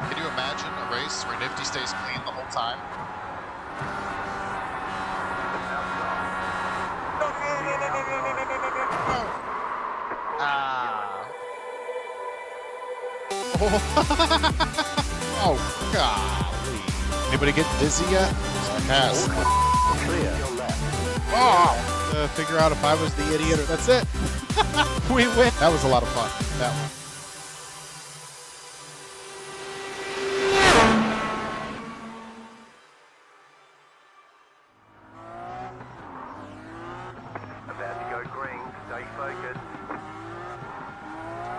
Can you imagine a race where Nifty stays clean the whole time? Oh, golly. Anybody get dizzy yet? Pass. Oh, figure out if I was the idiot or that's it. We win. That was a lot of fun. That one. About to go green. Stay focused.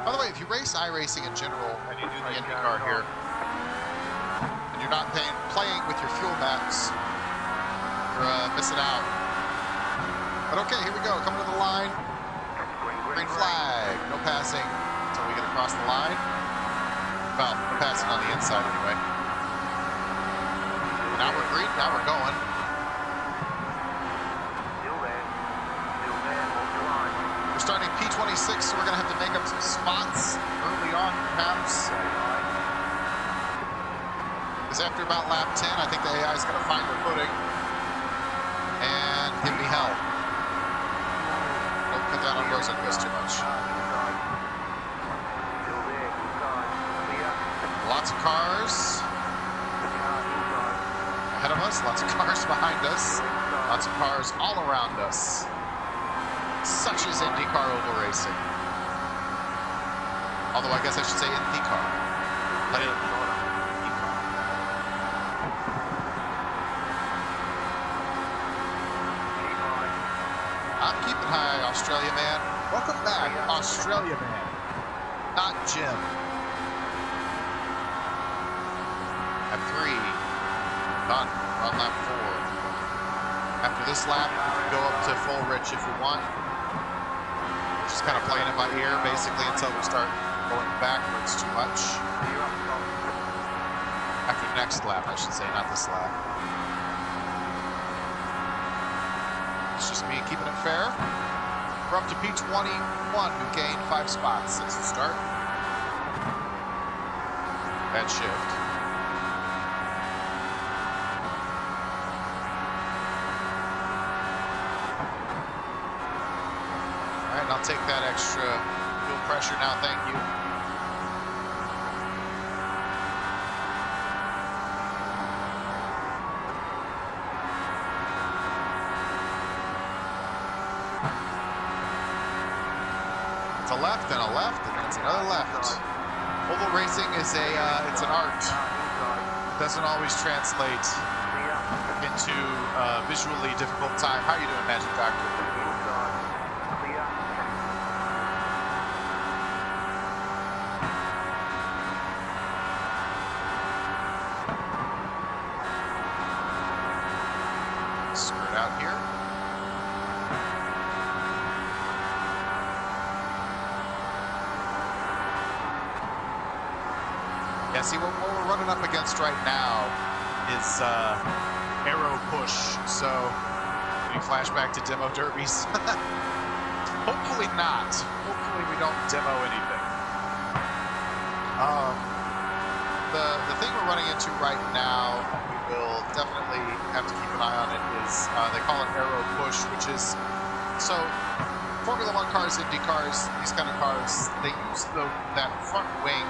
By the way, if you race iRacing in general and you do the IndyCar here, and you're not playing with your fuel maps, you're missing out. But okay, here we go. Coming to the line. Green flag. No passing until we get across the line. Well, no passing on the inside anyway. Now we're green. Now we're going. Still there. Still there. Hold the line. We're starting P26, so we're going to have to make up some spots early on, perhaps. Because after about lap 10, I think the AI is going to find their footing and give me hell. Don't cut down on Rosen too much. Lots of cars ahead of us, lots of cars behind us, lots of cars all around us. Such is IndyCar oval racing. Although I guess I should say IntheCar. Let it I'm keeping high, Australia man. Welcome back, Australia man. Not Jim. Lap 3. Done. We're on lap 4. After this lap, we can go up to full rich if we want. Just kind of playing it by ear, basically, until we start going backwards too much. After next lap, I should say, not this lap. It's just me keeping it fair. We're up to P21. We gained 5 spots since the start. Bad shift. All right, I'll take that extra fuel pressure now, thank you. It's a left and a left, and then it's another left. Oval racing is it's an art. It doesn't always translate into visually difficult time. How are you doing, Magic Doctor? Skirt out here. Yeah, see, what we're running up against right now is arrow push. So, we flash back to demo derbies. Hopefully not. Hopefully we don't demo anything. The thing we're running into right now, we will definitely have to keep an eye on it, is they call it arrow push, which is, so Formula 1 cars, Indy cars, these kind of cars, they use that front wing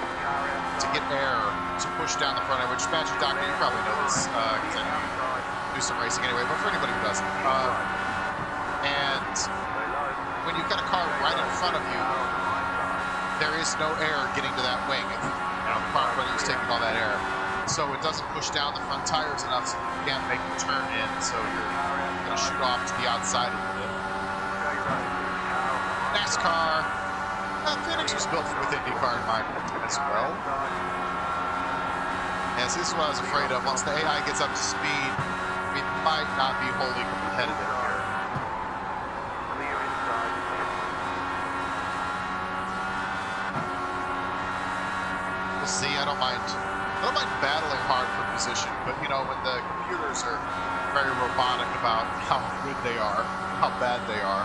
to get air to push down the front end, which Magic Doctor, you probably know this, because I know you do some racing anyway, but for anybody who doesn't. And when you've got a car right in front of you, there is no air getting to that wing. The front runner is taking all that air. So it doesn't push down the front tires enough so you can't make the turn in, so you're going to shoot off to the outside a little bit. NASCAR. Phoenix was built with IndyCar in mind as well. Yes, this is what I was afraid of. Once the AI gets up to speed, we might not be wholly competitive here. We'll see. I don't mind battling hard for position, but you know, when the computers are very robotic about how good they are, how bad they are,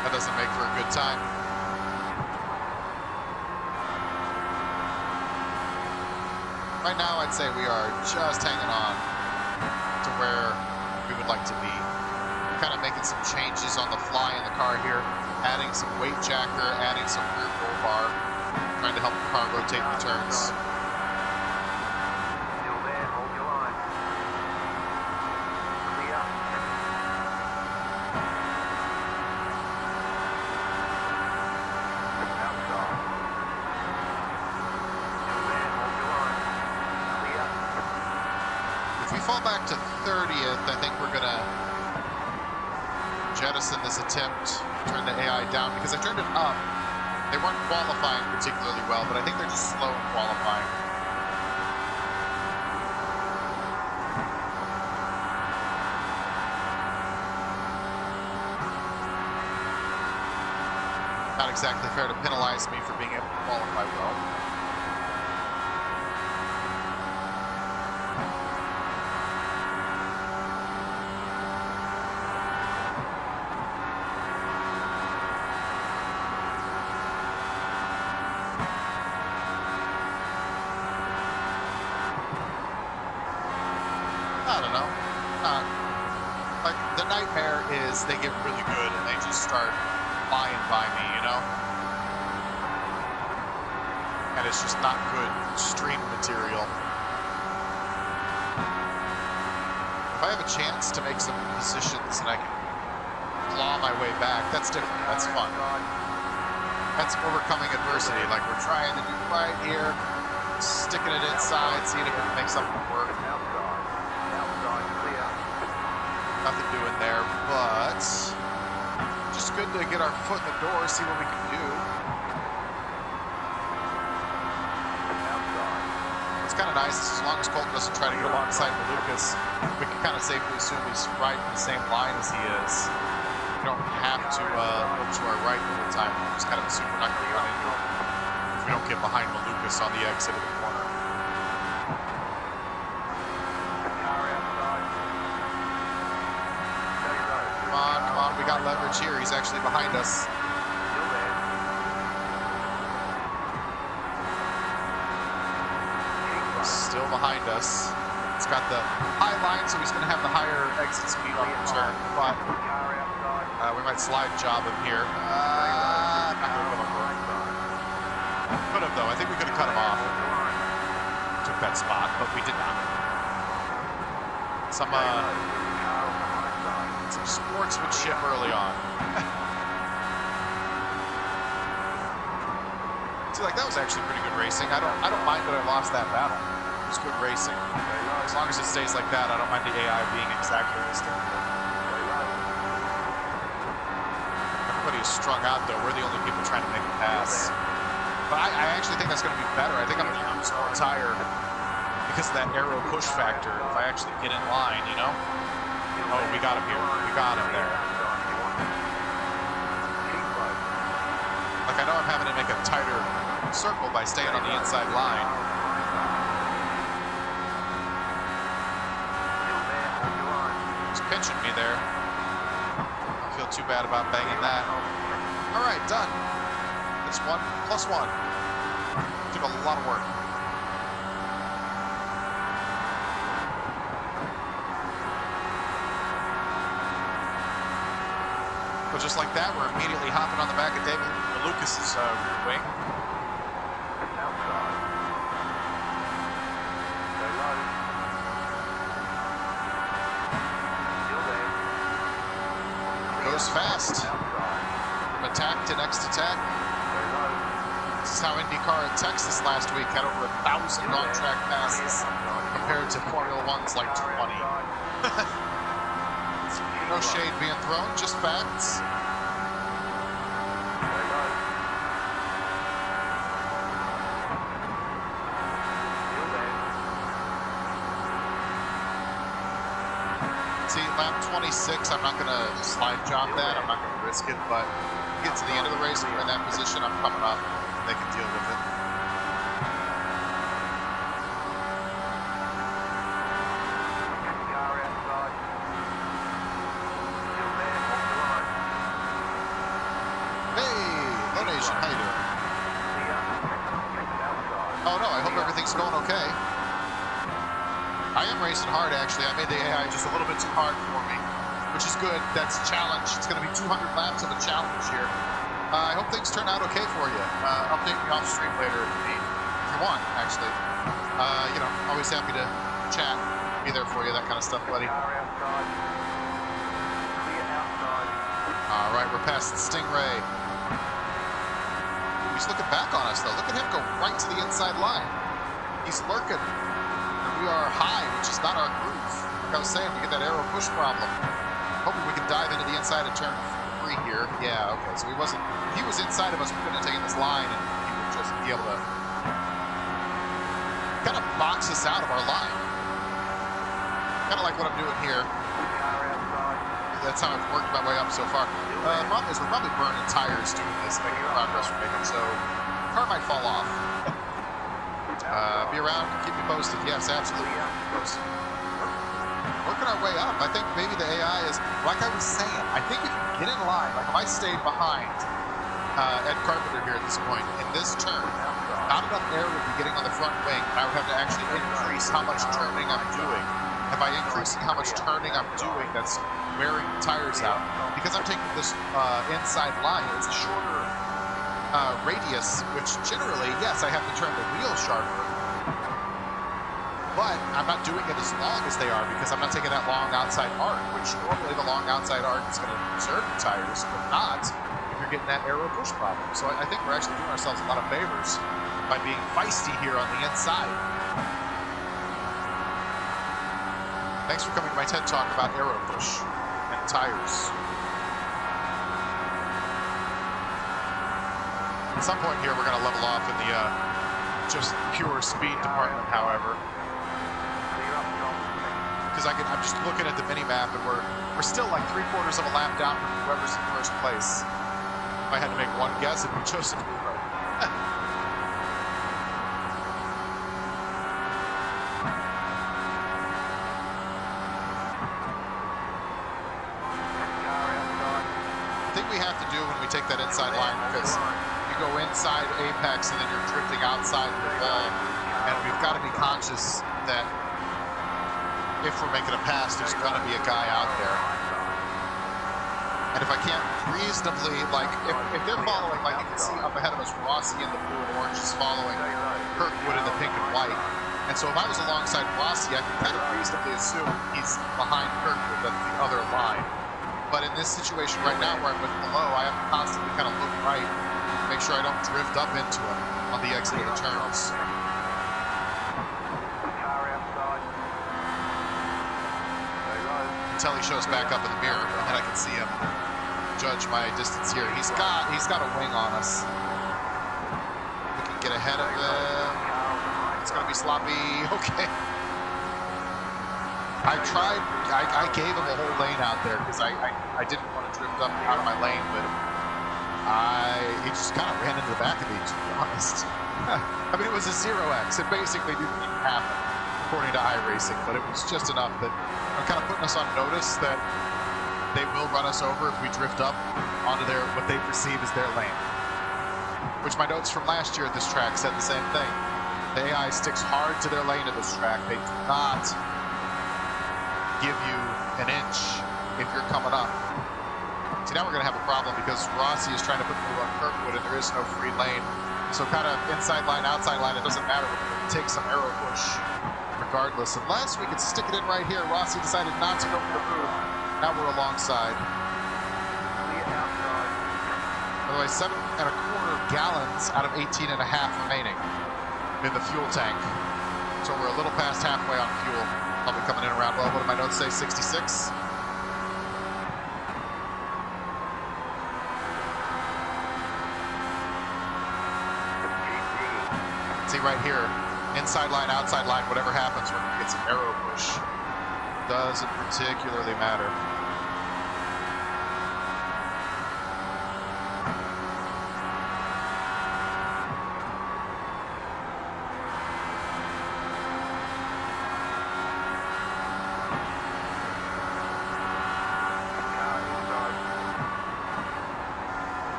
that doesn't make for a good time. right now I'd say we are just hanging on to where we would like to be. Kind of making some changes on the fly in the car here, adding some weight jacker, adding some rear roll bar, trying to help the car rotate the turns. Still there, hold your line. Clear. Outside. Still there, hold your line. Clear. If we fall back to 30th, I think we're gonna jettison this attempt, turn the AI down, because I turned it up. They weren't qualifying particularly well, but I think they're just slow in qualifying. Not exactly fair to penalize me for being able to qualify well. I don't know. Like, the nightmare is they get really good and they just start flying by me, you know? And it's just not good stream material. If I have a chance to make some positions and I can claw my way back, that's different. That's fun. That's overcoming adversity. Like, we're trying to do right here, sticking it inside, seeing if we can make something work. Nothing doing there, but just good to get our foot in the door, see what we can do. It's kind of nice, as long as Colton doesn't try to get alongside Lucas, we can kind of safely assume he's right in the same line as he is. We don't have to look to our right the whole time. We just kind of assume we're not going to run into him if we don't get behind Lucas on the exit of the corner. We got leverage here. He's actually behind us. Still behind us. It's got the high line, so he's going to have the higher exit speed on the turn. But we might slide job him here. Not going to work. Could have, though. I think we could have cut him off. Took that spot, but we did not. Some sportsmanship early on. See, like, that was actually pretty good racing. I don't mind that I lost that battle. It was good racing. As long as it stays like that, I don't mind the AI being exactly as typical. Everybody is strung out, though. We're the only people trying to make a pass. But I actually think that's going to be better. I think I'm going to use more tire because of that aero push factor. If I actually get in line, you know? Oh, we got him here. We got him there. Like, I know I'm having to make a tighter circle by staying on the inside line. He's pinching me there. Don't feel too bad about banging that. All right, done. It's 1 + 1. Took a lot of work. But just like that, we're immediately hopping on the back of David Lucas's rear wing. Goes fast. From attack to next attack. This is how IndyCar in Texas last week had over 1,000 on-track passes compared to Formula One's like 20. No shade being thrown, just facts. See, lap 26, I'm not going to slide job that. I'm not going to risk it, but get to the end of the race, we're in that position, I'm coming up, and they can deal with it. Oh no, I hope everything's going okay. I am racing hard, actually. I made the AI just a little bit too hard for me, which is good. That's a challenge. It's going to be 200 laps of a challenge here. I hope things turn out okay for you. Update me off stream later if you need, if you want, actually. You know, always happy to chat, be there for you, that kind of stuff, buddy. Car outside. Clear outside. All right, we're past Stingray. Ooh, he's looking back on us, though. Look at him go right to the inside line. He's lurking. We are high, which is not our groove. Like I was saying, we get that arrow push problem. Hoping we can dive into the inside of turn 3 here. Yeah, okay, so he was inside of us, we couldn't have taken this line, and he would just be able to kind of box us out of our line. Kind of like what I'm doing here. Car outside. That's how I've worked my way up so far. The problem is we're probably burning tires doing this, making the progress we're making, so the car might fall off. Be around, keep me posted. Yes, absolutely. Working our way up. I think maybe the AI is, like I was saying, I think if you get in line, like if I stayed behind Ed Carpenter here at this point, in this turn, not enough air would be getting on the front wing, and I would have to actually increase how much turning I'm doing. And by increasing how much turning I'm doing, that's wearing the tires out. Because I'm taking this inside line, it's a shorter radius, which generally, yes, I have to turn the wheel sharper, but I'm not doing it as long as they are because I'm not taking that long outside arc, which normally the long outside arc is going to preserve the tires, but not if you're getting that aero push problem. So I think we're actually doing ourselves a lot of favors by being feisty here on the inside. Thanks for coming to my TED Talk about aero push and tires. At some point here, we're going to level off in the just pure speed department, however. Because I'm just looking at the mini map, and we're still like 3/4 of a lap down from whoever's in first place. If I had to make one guess, it'd be Joseph Newberg. I think we have to do when we take that inside line, because you go inside apex and then you're drifting outside the wall, and we've got to be conscious that if we're making a pass, there's going to be a guy out there. And if I can't reasonably, like, if they're following, like you can see up ahead of us, Rossi in the blue and orange is following Kirkwood in the pink and white. And so if I was alongside Rossi, I could kind of reasonably assume he's behind Kirkwood, that's the other line. But in this situation right now where I'm with below, I have to constantly kind of look right, make sure I don't drift up into him on the exit of the turns. Until he shows back up in the mirror, and then I can see him judge my distance here. He's got a wing on us. We can get ahead of him. It's going to be sloppy. Okay. I gave him a whole lane out there because I didn't want to drift up out of my lane, but he just kind of ran into the back of me, to be honest. I mean, it was a 0x. It basically didn't even happen, according to iRacing, but it was just enough that I'm kind of putting us on notice that they will run us over if we drift up onto what they perceive as their lane. Which my notes from last year at this track said the same thing. The AI sticks hard to their lane at this track. They do not give you an inch if you're coming up. See, now we're going to have a problem because Rossi is trying to put the move on Kirkwood and there is no free lane. So kind of inside line, outside line, it doesn't matter. We're going to take some aero push regardless. Unless we could stick it in right here. Rossi decided not to go for the move. Now we're alongside. By the way, 7.25 gallons out of 18.5 remaining in the fuel tank. So we're a little past halfway on fuel. I'll be coming in around, well, what do my notes say, 66? See right here, inside line, outside line, whatever happens, we're going to get some aero push. Doesn't particularly matter.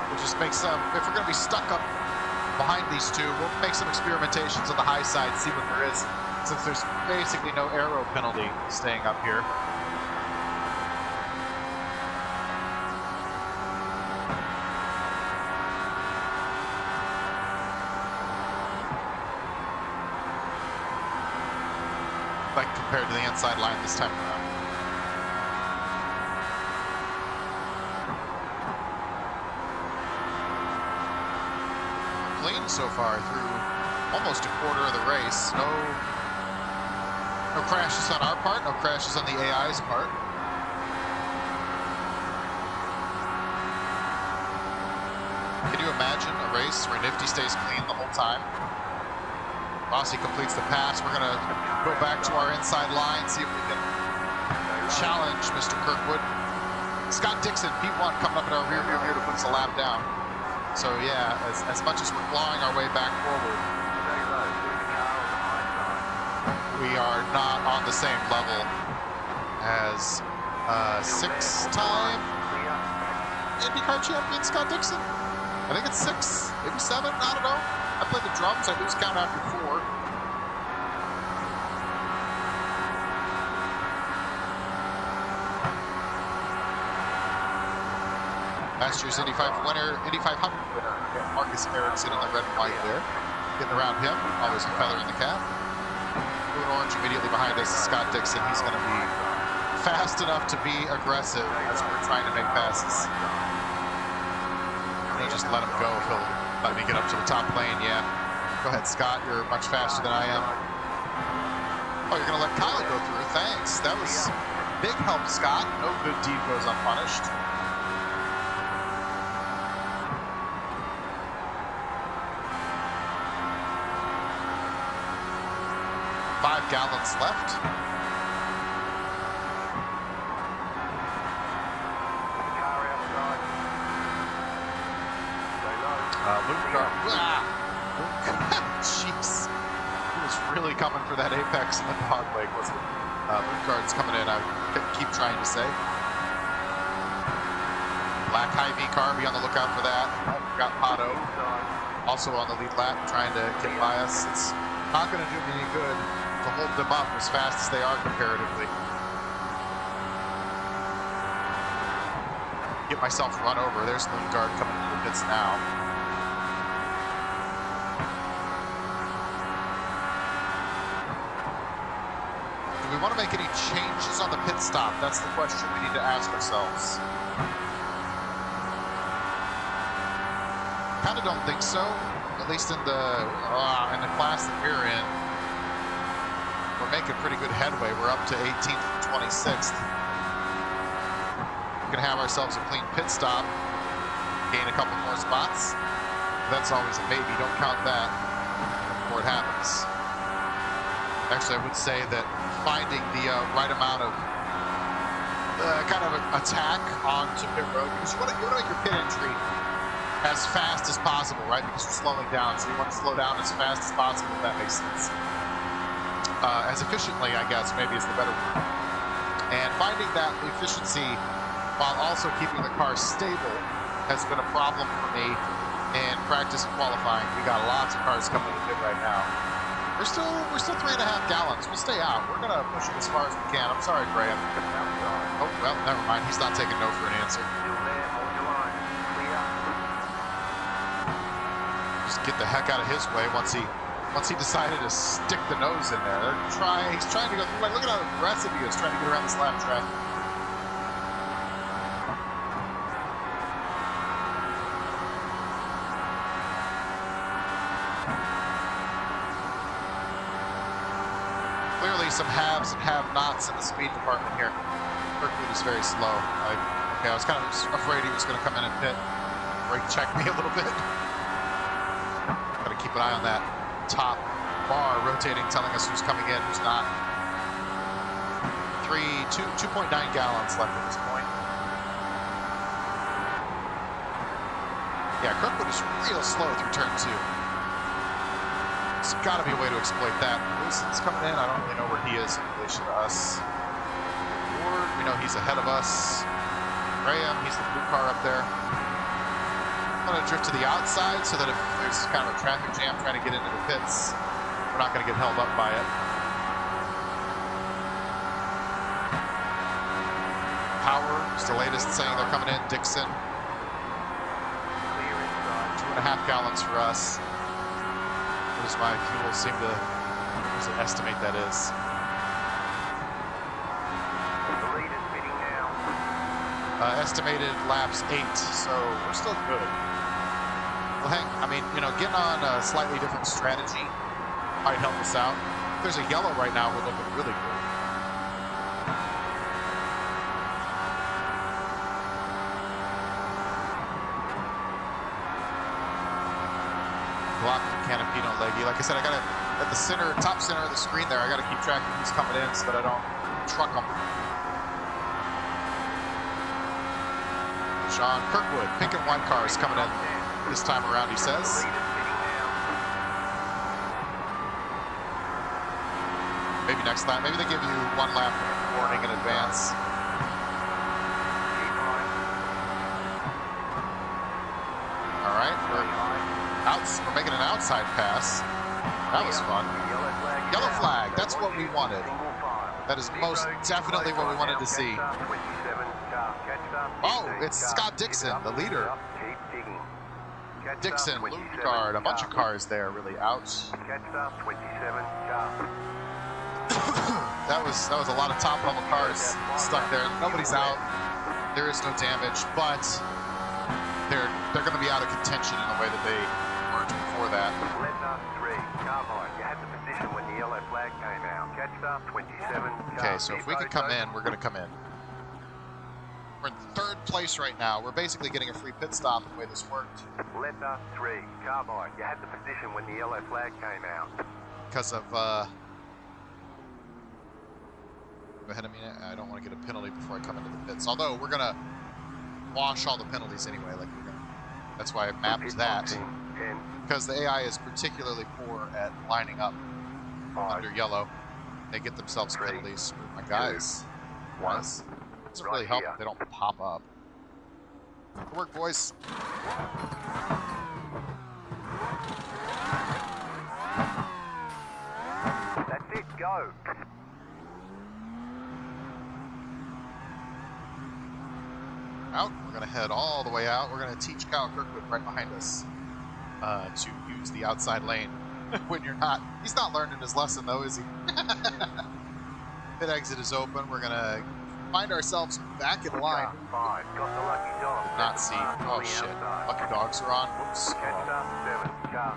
We'll just make some, if we're going to be stuck up behind these two, we'll make some experimentations on the high side, see what there is. since there's basically no aero penalty staying up here. Like compared to the inside line this time around. Clean so far through almost a quarter of the race. No crashes on our part, no crashes on the AI's part. Can you imagine a race where Nifty stays clean the whole time? Rossi completes the pass. We're going to go back to our inside line, see if we can challenge Mr. Kirkwood. Scott Dixon, P1, coming up in our rear view here to put us a lap down. So yeah, as much as we're clawing our way back forward, we are not on the same level as six-time IndyCar champion Scott Dixon. I think it's 6, maybe 7, I don't know. I play the drums, I lose count after 4. Last year's Indy 500 winner, Marcus Ericsson in the red and white there. Getting around him, always a feather in the cap. Blue and orange immediately behind us is Scott Dixon. He's going to be fast enough to be aggressive as we're trying to make passes. I'm going to just let him go if he'll let me get up to the top lane, yeah. Go ahead, Scott, you're much faster than I am. Oh, you're going to let Kylie go through, thanks. That was big help, Scott. No good deed goes unpunished. 5 gallons left. Jeez. He was really coming for that apex in the dog leg, wasn't it? Luke's coming in, I keep trying to say. Black Hy-V car, be on the lookout for that. We've got Pato also on the lead lap, trying to get by us. It's not going to do me any good to hold them up as fast as they are comparatively. Get myself run over. There's Lundgaard coming into the pits now. Do we want to make any changes on the pit stop? That's the question we need to ask ourselves. Kind of don't think so. At least in the class that we're in. We're making pretty good headway. We're up to 18th and 26th. We're gonna have ourselves a clean pit stop, gain a couple more spots. That's always a maybe. Don't count that before it happens. Actually, I would say that finding the right amount of kind of attack onto pit road, because you want to make your pit entry as fast as possible, right? Because you're slowing down, so you want to slow down as fast as possible, if that makes sense. As efficiently, I guess, maybe is the better word. And finding that efficiency while also keeping the car stable has been a problem for me in practice and qualifying. We got lots of cars coming in right now. We're still 3.5 gallons. We'll stay out. We're gonna push it as far as we can. I'm sorry, Graham. Oh well, never mind. He's not taking no for an answer. Just get the heck out of his way once he decided to stick the nose in there. He's trying to go through. Look at how aggressive he is trying to get around this lap track. Clearly some haves and have-nots in the speed department here. Kirkwood is very slow. I was kind of afraid he was going to come in and pit. Brake check me a little bit. Got to keep an eye on that top bar rotating, telling us who's coming in, who's not. 2.9 gallons left at this point. Yeah, Kirkwood is real slow through turn 2. There's got to be a way to exploit that. Wilson's coming in. I don't really know where he is in relation to us. Ward, we know he's ahead of us. Graham, he's the blue car up there. I'm going to drift to the outside so that if there's kind of a traffic jam trying to get into the pits, we're not going to get held up by it. Power is the latest saying they're coming in. Dixon, Clear inside. 2.5 gallons for us. What does my fuel seem to, what does it estimate that is? The leader's bidding now. Estimated laps 8, so we're still good. Well, I mean, you know, getting on a slightly different strategy might help us out. If there's a yellow right now, we're looking really good. Block from Canopino Leggy. Like I said, I gotta, at the center, top center of the screen there, I gotta keep track of who's coming in so that I don't truck them. Sean Kirkwood, pink and white cars coming in this time around, he The says. leader's bidding now. Maybe next time. Maybe they give you 1 lap warning in advance. Keep high. All right, Stay high. we're making an outside pass. That was fun. Yellow flag. is Yellow out. flag, So that's what we wanted. single file. That is Pit most road, definitely what we wanted to Catch see. up, 27 car. Catch up, Oh, 15 it's car. Scott Keep Dixon, it up, the leader. keep it up, keep digging. Catch up, Dixon, 27 Lundgaard, a bunch of car. cars there really out. Catch up, 27 car. That was a lot of top level cars stuck there. Nobody's out. There is no damage, but they're going to be out of contention in the way that they weren't before that. Letter 3, carbide. You had the position when the yellow flag came out. Catch up, 27 car. Okay, so if we can come in, we're going to come in. We're in 3rd place right now. We're basically getting a free pit stop the way this worked Letter 3, carbide. You had the position when the yellow flag came out. because of go ahead, I don't want to get a penalty before I come into the pits. Although we're gonna wash all the penalties anyway. Like that's why I mapped Pit that, boxing, 10, because the AI is particularly poor at lining up 5, under yellow. They get themselves 3, penalties. My guys, 1. doesn't Right really help here. if they don't pop up. Good work, boys. That's it, go. Out. We're gonna head all the way out. We're gonna teach Kyle Kirkwood right behind us to use the outside lane when you're not. He's not learning his lesson though, is he? Pit exit is open. We're gonna find ourselves back in line. Car 5, got the lucky dog. Did not see. Oh shit! Lucky dogs are on. Whoops. Catch up, 7, car.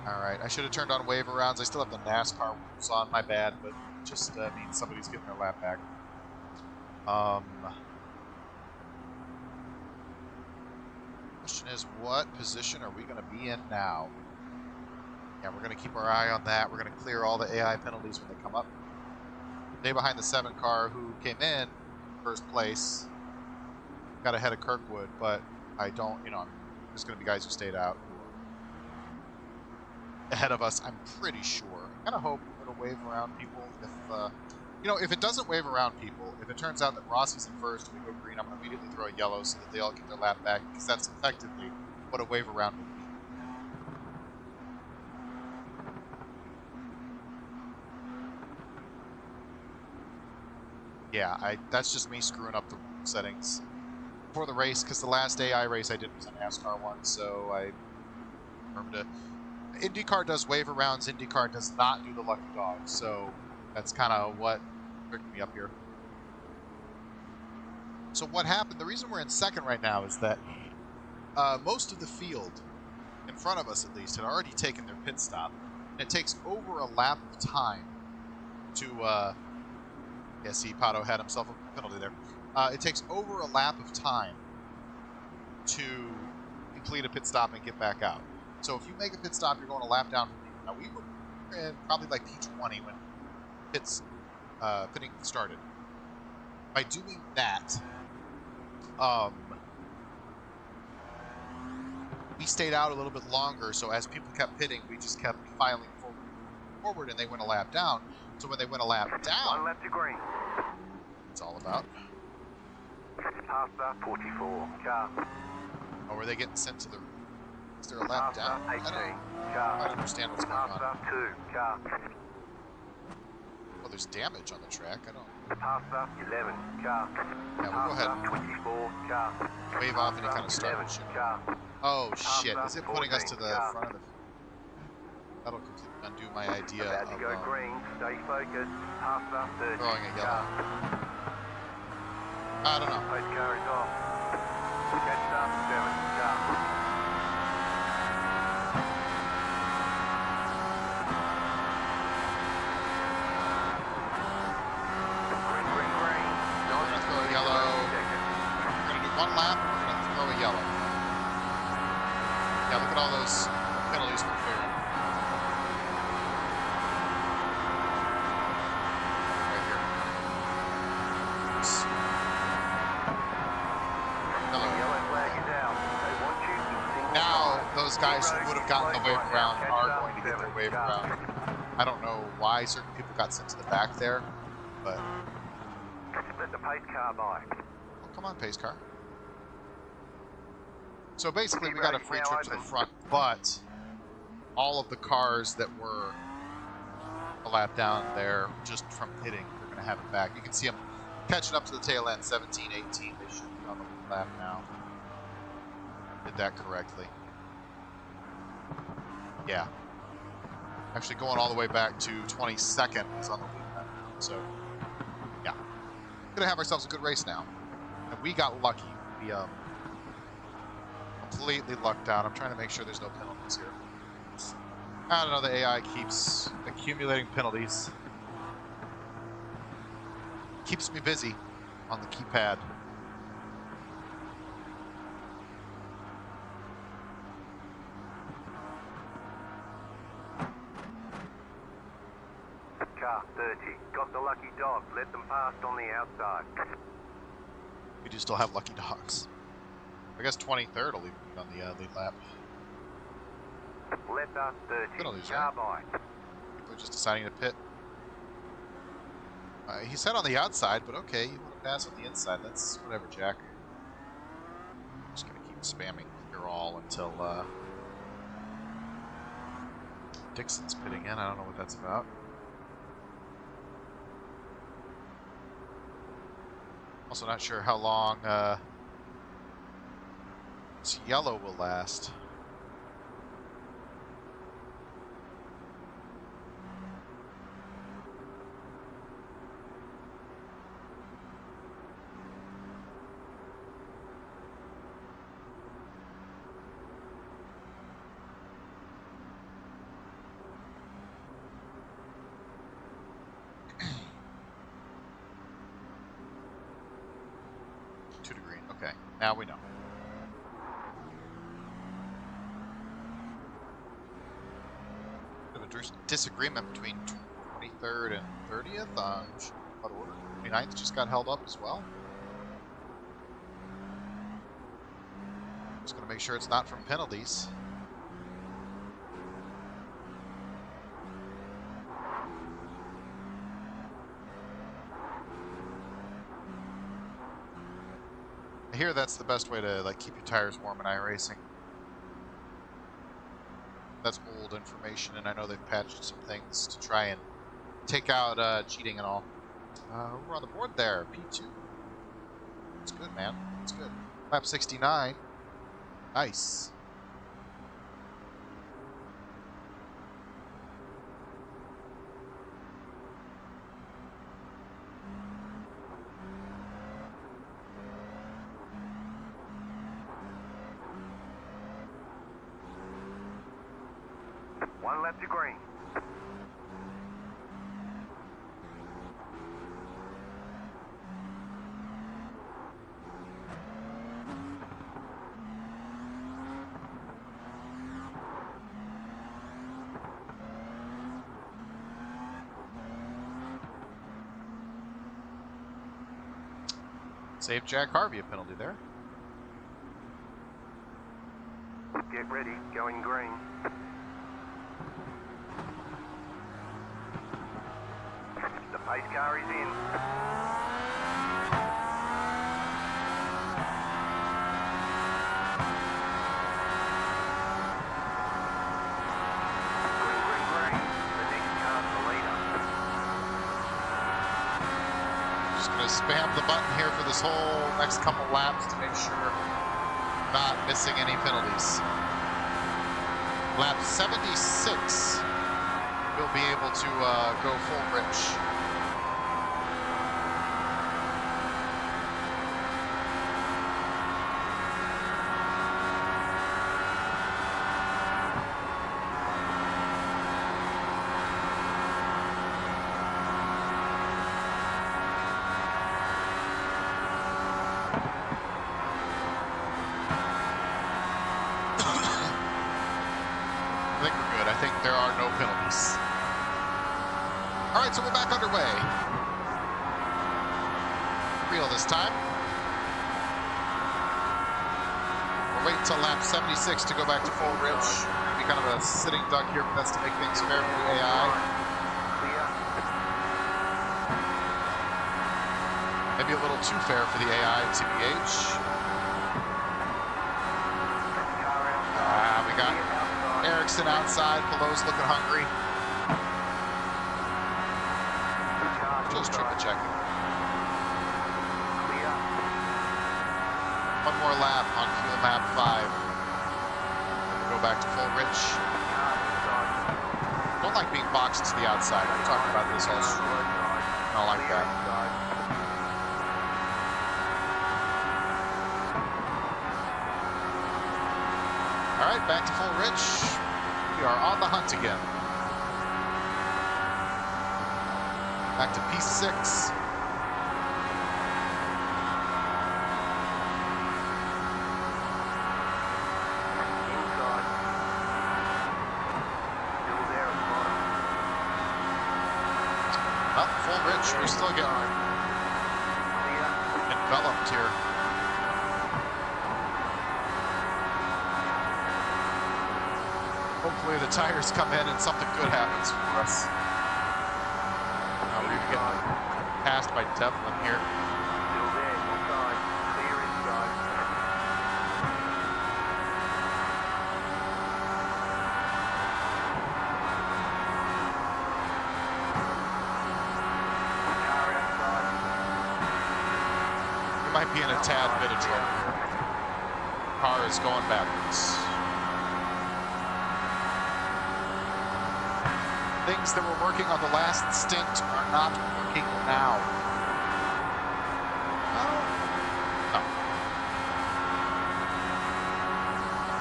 All right. I should have turned on wave arounds. I still have the NASCAR rules on. My bad, but just means somebody's getting their lap back. Question is, what position are we going to be in now? Yeah, we're going to keep our eye on that. We're going to clear all the AI penalties when they come up. Stay behind the 7 car who came in 1st place. Got ahead of Kirkwood, but I don't, there's going to be guys who stayed out ahead of us, I'm pretty sure. I kind of hope it'll wave around people. If it doesn't wave around people, if it turns out that Rossi's in 1st and we go green, I'm going to immediately throw a yellow so that they all get their lap back, because that's effectively what a wave around would be. Yeah, that's just me screwing up the settings for the race, because the last AI race I did was a NASCAR one, so I remember to... IndyCar does wave arounds, IndyCar does not do the lucky dog, so that's kind of what tricked me up here. So what happened, the reason we're in 2nd right now is that most of the field, in front of us at least, had already taken their pit stop, and it takes over a lap of time to... yeah, see, Pato had himself a penalty there. It takes over a lap of time to complete a pit stop and get back out. So if you make a pit stop, you're going a lap down from people. Now, we were in probably like P20 when pitting started. By doing that, we stayed out a little bit longer, so as people kept pitting, we just kept filing forward, and they went a lap down. So when they went a lap down, 1 lap to green. it's all about. Pasta 44, car. Oh, were they getting sent to the... Is there a lap Pasta down? 18, I don't car. understand what's going on. Pasta 2, car. Oh, there's damage on the track. I don't. Pass up 11, car. Yeah, we'll go ahead and 24, car. wave off any kind of starboard ship. Car. Oh shit! Is it putting us to 14, the car. front of the? That'll completely undo my idea About to of go green. Stay focused. Pass up 30. throwing a yellow. Car. I don't know. Post car is off. Catch up 7, car. One lap, we're going to throw a yellow. Yeah, look at all those penalties for clearing. Right here. Oops. Yellow. Yellow flag is out. They want you to single Now, line. those guys who would have gotten the wave around Catch are up going to get their 7, wave car. around. I don't know why certain people got sent to the back there, but... Let the pace car by. Oh, come on, pace car. So basically, we got a free trip to the front, but all of the cars that were a lap down there just from hitting, they're going to have it back. You can see them catching up to the tail end, 17, 18. They should be on the lap now. Did that correctly. Yeah. Actually going all the way back to 22nd is on the lead lap now. So, yeah. Going to have ourselves a good race now. And we got lucky. We, completely lucked out. I'm trying to make sure there's no penalties here. I don't know, the AI keeps accumulating penalties. Keeps me busy on the keypad. Car 30. Got the lucky dog. Let them pass on the outside. We do still have lucky dogs. I guess 23rd will lead on the lead lap. Let us 30. Penalties, Car right? by. We're just deciding to pit. He said on the outside, but okay, you want to pass on the inside. That's whatever, Jack. I'm just going to keep spamming clear all until Dixon's pitting in. I don't know what that's about. Also not sure how long this yellow will last. Okay, now we know. Bit of a disagreement between 23rd and 30th on what order. 29th just got held up as well. Just going to make sure it's not from penalties. I hear that's the best way to keep your tires warm in iRacing. That's old information, and I know they've patched some things to try and take out cheating and all. We're on the board there, P2. That's good, man. That's good. Lap 69. Nice. One lap to green. Save Jack Harvey a penalty there. Get ready, going green. The pace car is in. Green, green, green. The next car's the leader. spam the button here for this whole next couple laps to make sure we're not missing any penalties. Lap 76, we'll be able to go full rich. I think there are no penalties. All right, so we're back underway. Real this time. We'll wait until lap 76 to go back to full rich. Be kind of a sitting duck here, but that's to make things fair for the AI. Maybe a little too fair for the AI, TBH. We got Ericsson outside, Pelot's looking hungry. Just triple checking. One more lap on fuel map 5. Go back to full rich. Don't like being boxed to the outside. We talked about this also. I don't like that. All right, back to full rich. We are on the hunt again. Back to P6. Well, full rich, we're still getting enveloped here. Hopefully the tires come in and something good happens for us. We're going to get passed by Devlin here. Still there, inside, clear inside. Car outside. We might be in a tad bit of trouble here. Car is going backwards. Things that were working on the last stint are not working now. No.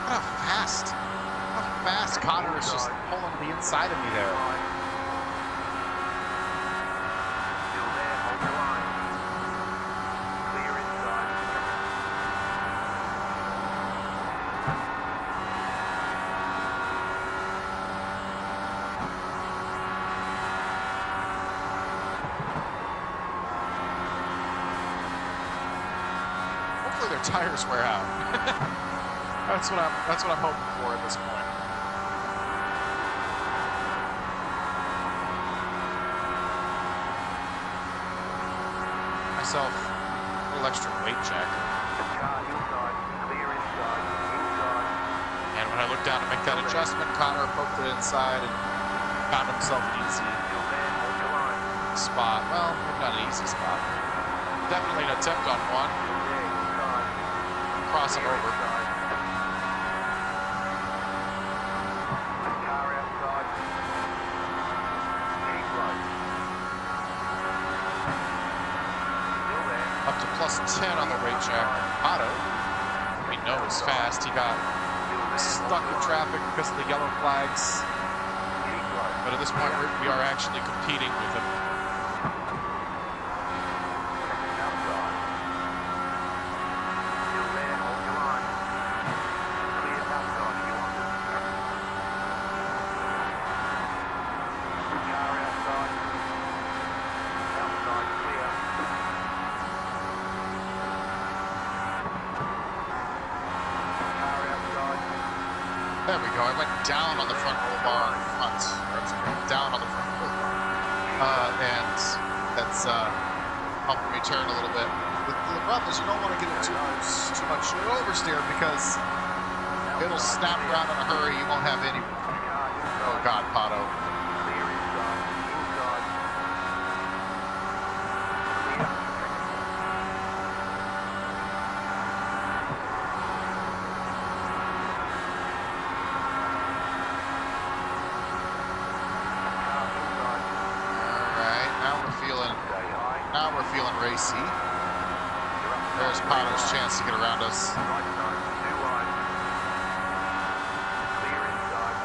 How fast Connor is just pulling the inside of me there. Still there, hold the line. Clear inside. Their tires wear out. That's what I'm hoping for at this point. Myself a little extra weight check. Car inside, clear inside, inside. And when I looked down to make that adjustment, Connor poked it inside and found himself an easy Still there, hold the line. spot. Well, not an easy spot. Definitely an attempt on one. Cross him over. Car outside. Keep low. Still there. Up to plus 10 on the weight check. Otto, we know is fast. He got stuck in traffic because of the yellow flags. Keep low. But at this point, we are actually competing with him. Outside. Still there, hold your line. Clear outside if you want it. Car outside. Outside clear. Car outside. There we go. I went down on the front roll bar in front. Down on the front roll bar. And that's helping me turn a little bit. The problem is you don't want to get it too much oversteer because it'll snap around in a hurry. You won't have any. Oh God, Pato. Clear inside. Inside. Clear. we're feeling racy. There's Pato's chance to get around us. Right side, too wide. Clear inside.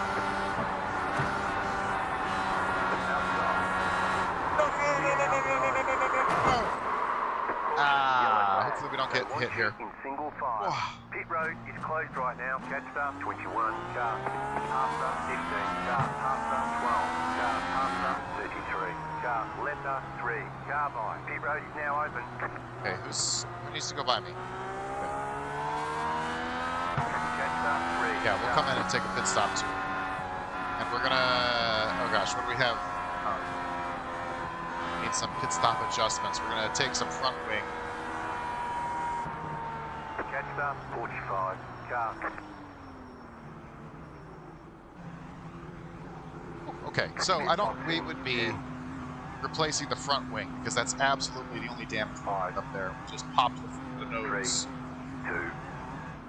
Ah, hopefully we don't get hit here. In single file. Pit road is closed right now. Catch start 21, car. Half start 15, car. Half start 12, car. Half start 33, car. Left start 3, car by. Pit road is now open. Okay, who needs to go by me? Catch start 3. Yeah, we'll come in and take a pit stop too. And we're gonna, oh gosh, what do we have? Need some pit stop adjustments. We're gonna take some front wing. Catch start 45, car. Okay, so we would be replacing the front wing because that's absolutely the only damage up there. We just popped the nose. 3, 2,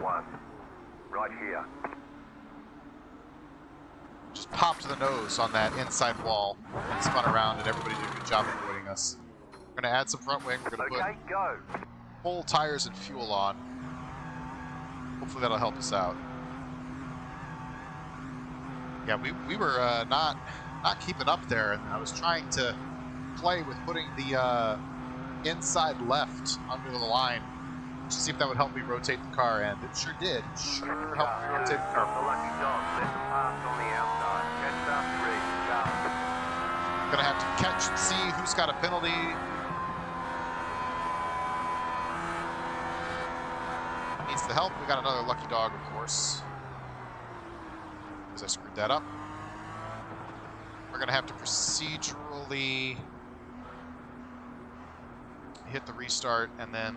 1. Right here. Just popped the nose on that inside wall and spun around, and everybody did a good job avoiding us. We're gonna add some front wing. We're gonna put Go. full tires and fuel on. Hopefully that'll help us out. Yeah, we were not keeping up there, and I was trying to play with putting the inside left under the line to see if that would help me rotate the car, and it sure did. It sure helped me rotate the car. The lucky dog let them pass on the outside. Catch start 3, car. Gonna have to catch and see who's got a penalty. Needs the help. We got another lucky dog, of course. Because I screwed that up. We're gonna have to procedurally hit the restart and then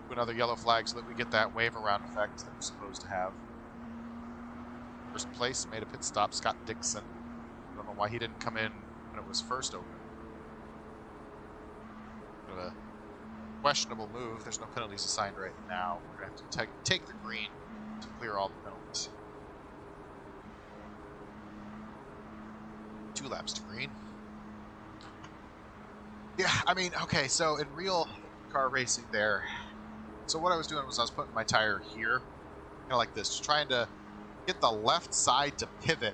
do another yellow flag so that we get that wave around effect that we're supposed to have. First place, made a pit stop, Scott Dixon. I don't know why he didn't come in when it was first open. But a questionable move. There's no penalties assigned right now. We're gonna have to take the green to clear all the penalties. 2 laps to green. Yeah, I mean, okay, so in real car racing there, so what I was doing was I was putting my tire here, kind of like this, just trying to get the left side to pivot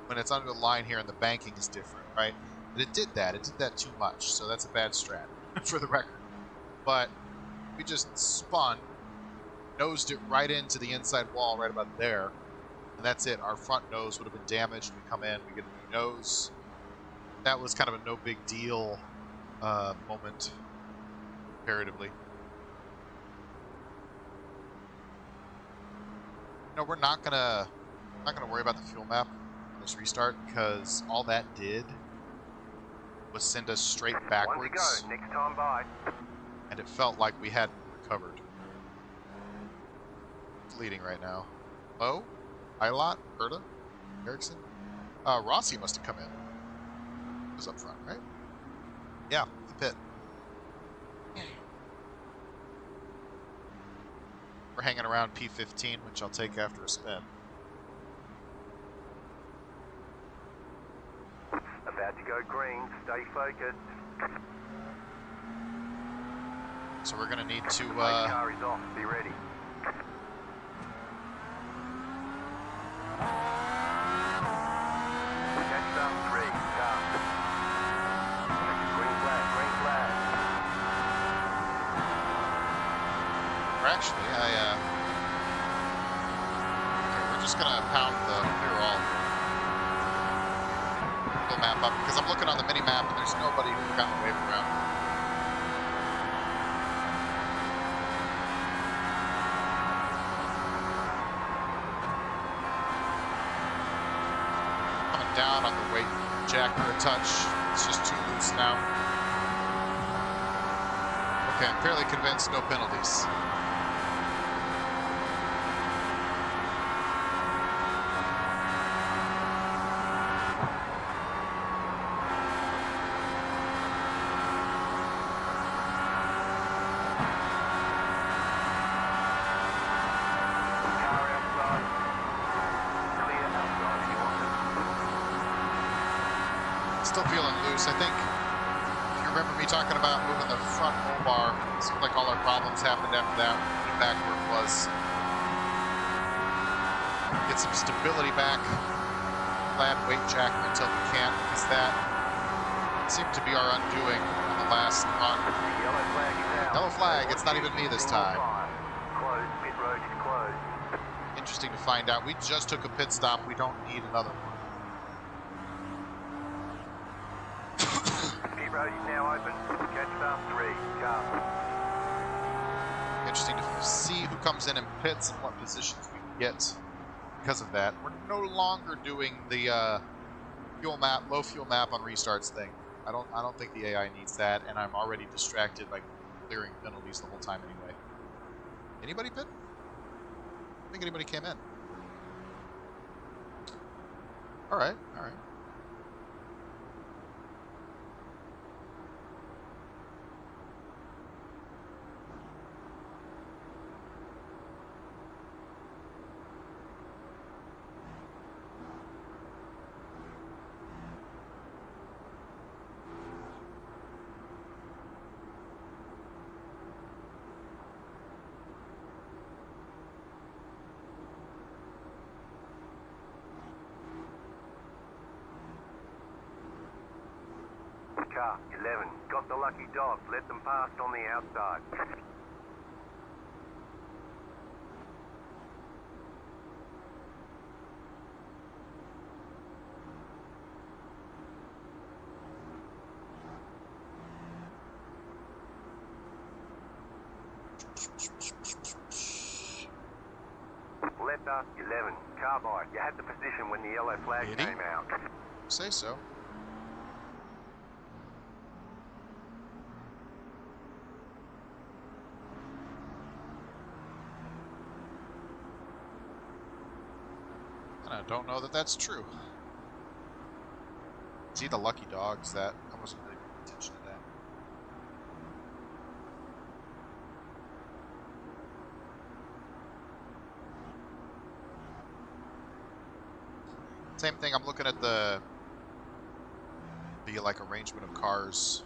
when it's under the line here and the banking is different, right? But it did that. It did that too much, so that's a bad strat for the record. But we just spun, nosed it right into the inside wall right about there, and that's it. Our front nose would have been damaged. We come in, we get a new nose. That was kind of a no big deal moment, comparatively. No, we're not gonna worry about the fuel map on this restart because all that did was send us straight backwards. One to go. Next time by. And it felt like we hadn't recovered. It's leading right now. Oh, Ilot, Berta, Erickson, Rossi must have come in. He was up front, right? Yeah, the pit. We're hanging around P15, which I'll take after a spin. About to go green. Stay focused. So we're gonna need to. Car is off. Be ready. Catch up 3. Car. Green flag. Green flag. Actually, okay, we're just gonna pound the clear all the map up because I'm looking on the mini map and there's nobody who got the wave around. Coming down on the weight jack for a touch. It's just too loose now. Okay, I'm fairly convinced no penalties. Still feeling loose. I think Remember me talking about moving the front roll bar? Seemed like all our problems happened after that. Get back where it was. Get some stability back. Glad weight jacker until we can't, because that seemed to be our undoing on the last run. Yellow flag is out. Yellow flag. It's not even me this time. Closed. Pit road is closed. Interesting to find out. We just took a pit stop. We don't need another one. Pit road is now open. Catch start 3. Car. Interesting to see who comes in and pits and what positions we can get because of that. We're no longer doing the fuel map, low fuel map on restarts thing. I don't think the AI needs that, and I'm already distracted by clearing penalties the whole time anyway. Anybody pit? I don't think anybody came in. All right, all right. Car 11. Got the lucky dog. Let them pass on the outside. Letter 11. Carbide. You had the position when the yellow flag Did he? came out. Say so. And I don't know that that's true. Is he the lucky dogs? That I wasn't really paying attention to that. Same thing. I'm looking at the like arrangement of cars.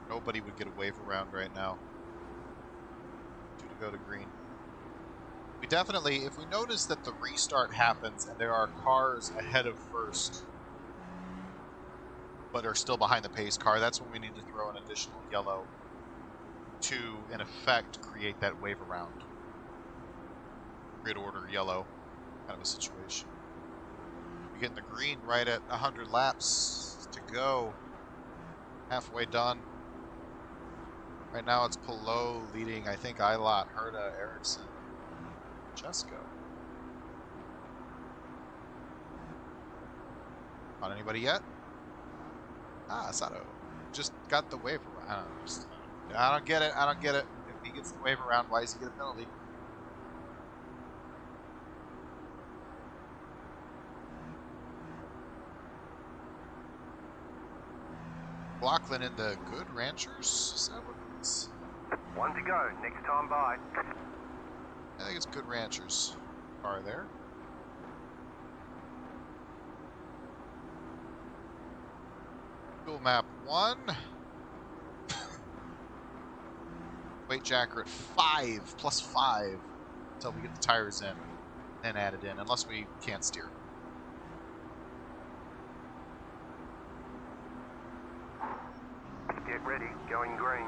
Nobody would get a wave around right now. 2 to go to green. We definitely, if we notice that the restart happens and there are cars ahead of first, but are still behind the pace car, that's when we need to throw an additional yellow to, in effect, create that wave around. Grid order yellow kind of a situation. We're getting the green right at 100 laps to go. Halfway done. Right now it's Pelot leading, I think, Ilott, Herta, Ericsson, Chesko. Not anybody yet? Ah, Sato. Just got the wave around. I don't get it. I don't get it. If he gets the wave around, why does he get a penalty? Lachlan in the Good Ranchers? Is that what it is? 1 to go. Next time by. I think it's Good Ranchers. Car there. Fuel map 1. Weight jacker at 5 plus 5 until we get the tires in and add it in, unless we can't steer. Get ready. Going green.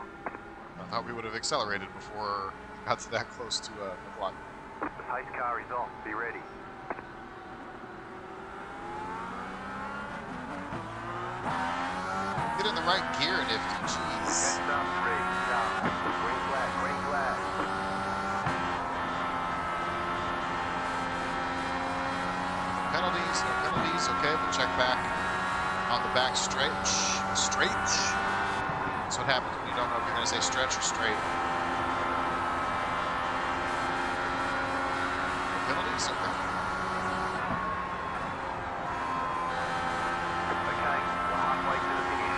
I thought we would have accelerated before we got to that close to the block. The pace car is off. Be ready. Get in the right gear, Nifty. Jeez. Catch start 3. Start. Green flag. Green flag. Penalties, no penalties. Okay, we'll check back on the back stretch. Straight. That's what happens when you don't know if you're going to say stretch or straight. No penalties? Okay. Okay. We're halfway to the finish.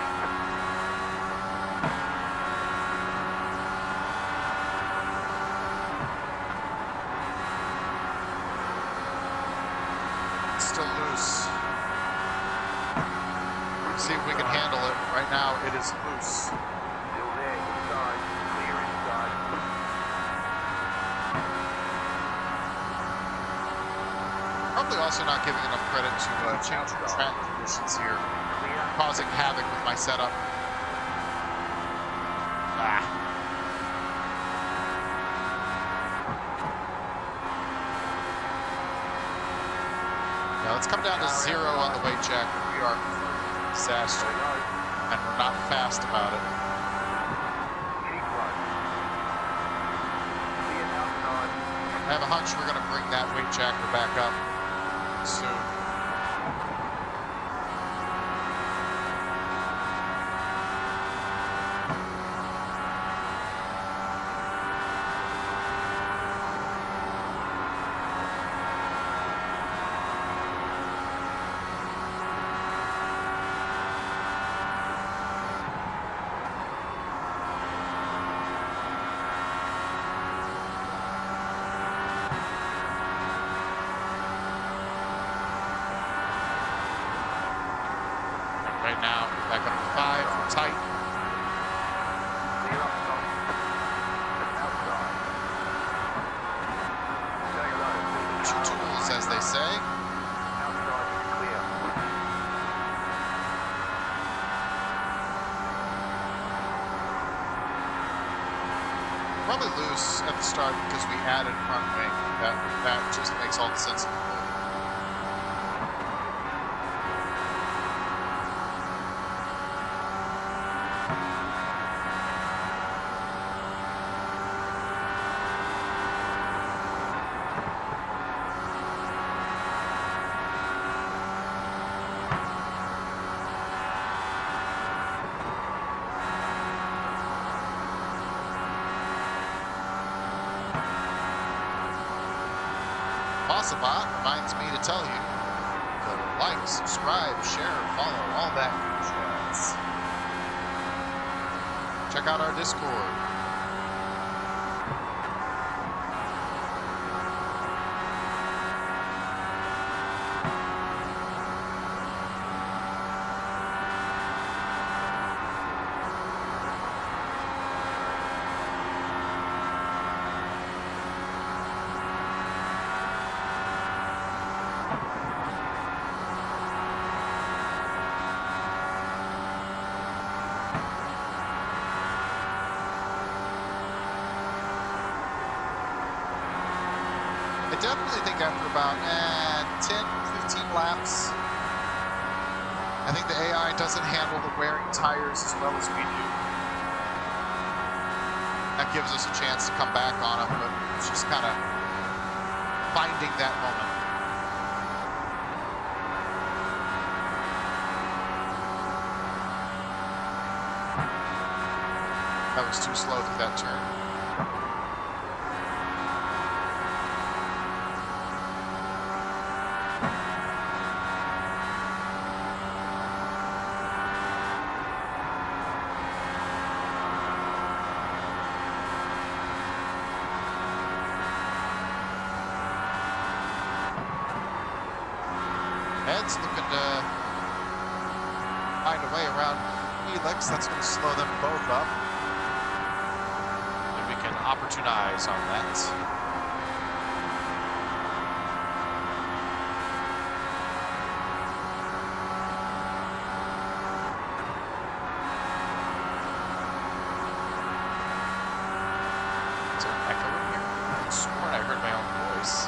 Still loose. See if we can handle it. Right now, it is loose. Still there, inside, clear inside. Probably also not giving enough credit to changing track conditions here, causing havoc with my setup. Now let's come down to 0 on the weight check. We are a disaster, and we're not fast about it. Keep low. Clear outside. I have a hunch we're going to bring that weight jacker back up soon. Right now, back up to 5, we're tight. Clear up top. Outside. Stay low. Two tools, as they say. Outside is clear. Probably loose at the start because we added front wing. That just makes all the sense in the world. Bot reminds me to tell you to like, subscribe, share, follow, all that good jazz. Check out our Discord. I definitely think after about 10, 15 laps, I think the AI doesn't handle the wearing tires as well as we do. That gives us a chance to come back on them, but it's just kind of finding that moment. That was too slow through that turn. Ed's looking to find a way around Felix. That's going to slow them both up. And we can opportunize on that. Is there an echo in here? I could sworn I heard my own voice.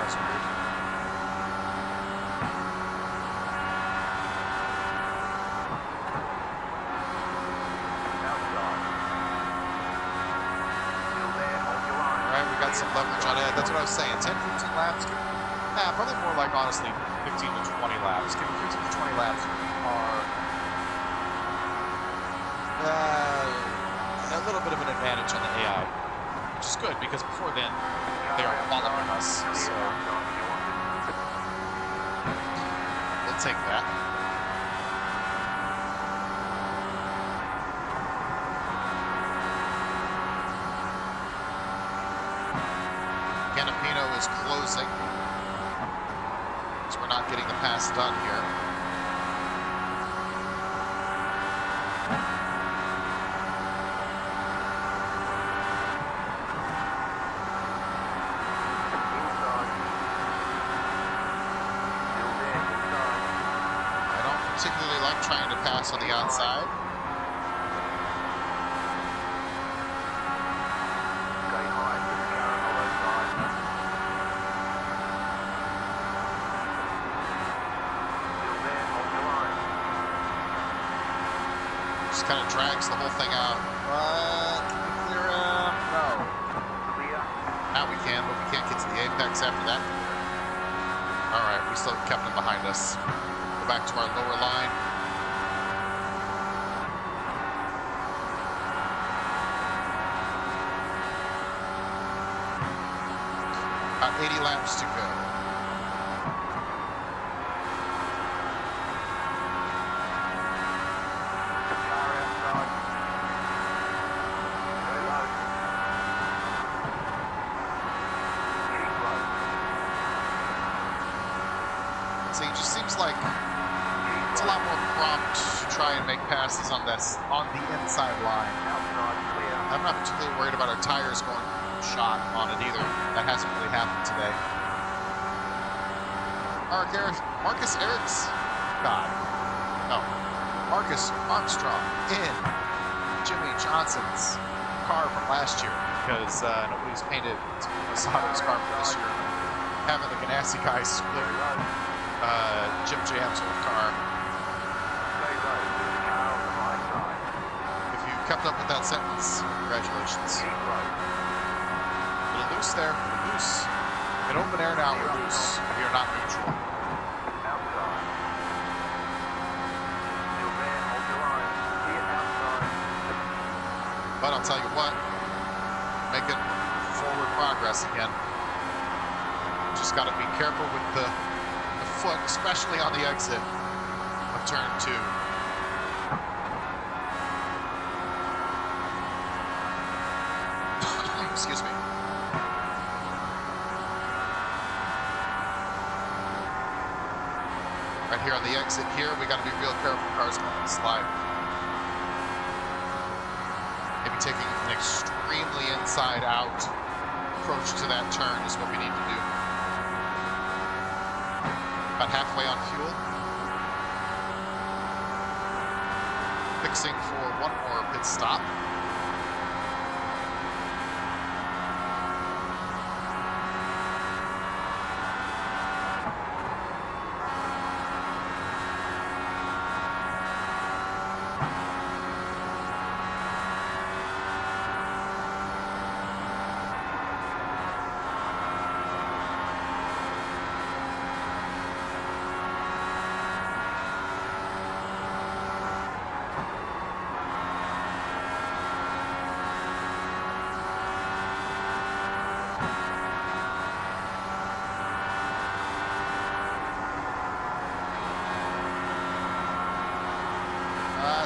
That's weird. Outside. Still there, hold your line. All right, we got some leverage on it. That's what I was saying. 10, 15 laps. Probably more like, honestly, 15 to 20 laps. Give me 15 to 20 laps. We are a little bit of an advantage on the AI, which is good because before then they are following us. So we'll take that. Canapino is closing. So we're not getting the pass done here. I don't particularly like trying to pass on the outside. Just kind of drags the whole thing out. But can we clear him? No. Now we can, but we can't get to the apex after that. All right, we still kept him behind us. Go back to our lower line. About 80 laps to go. See, it just seems like it's a lot more prompt to try and make passes on this on the inside line. I'm not particularly worried about our tires going shot on it either. That hasn't really happened today. Marcus Armstrong in Jimmy Johnson's car from last year, because nobody's painted Masato's car for this year. Having the Ganassi guys split Jim Jam's old car. If you kept up with that sentence, congratulations. A little loose there, loose. In open air now, we're loose. We are not neutral. But I'll tell you what, making forward progress again. Just got to be careful with the foot, especially on the exit of turn 2. Excuse me. Right here on the exit here, we got to be real careful. Cars going to slide. Maybe taking an extremely inside out approach to that turn is what we need to do. About halfway on fuel. Fixing for one more pit stop.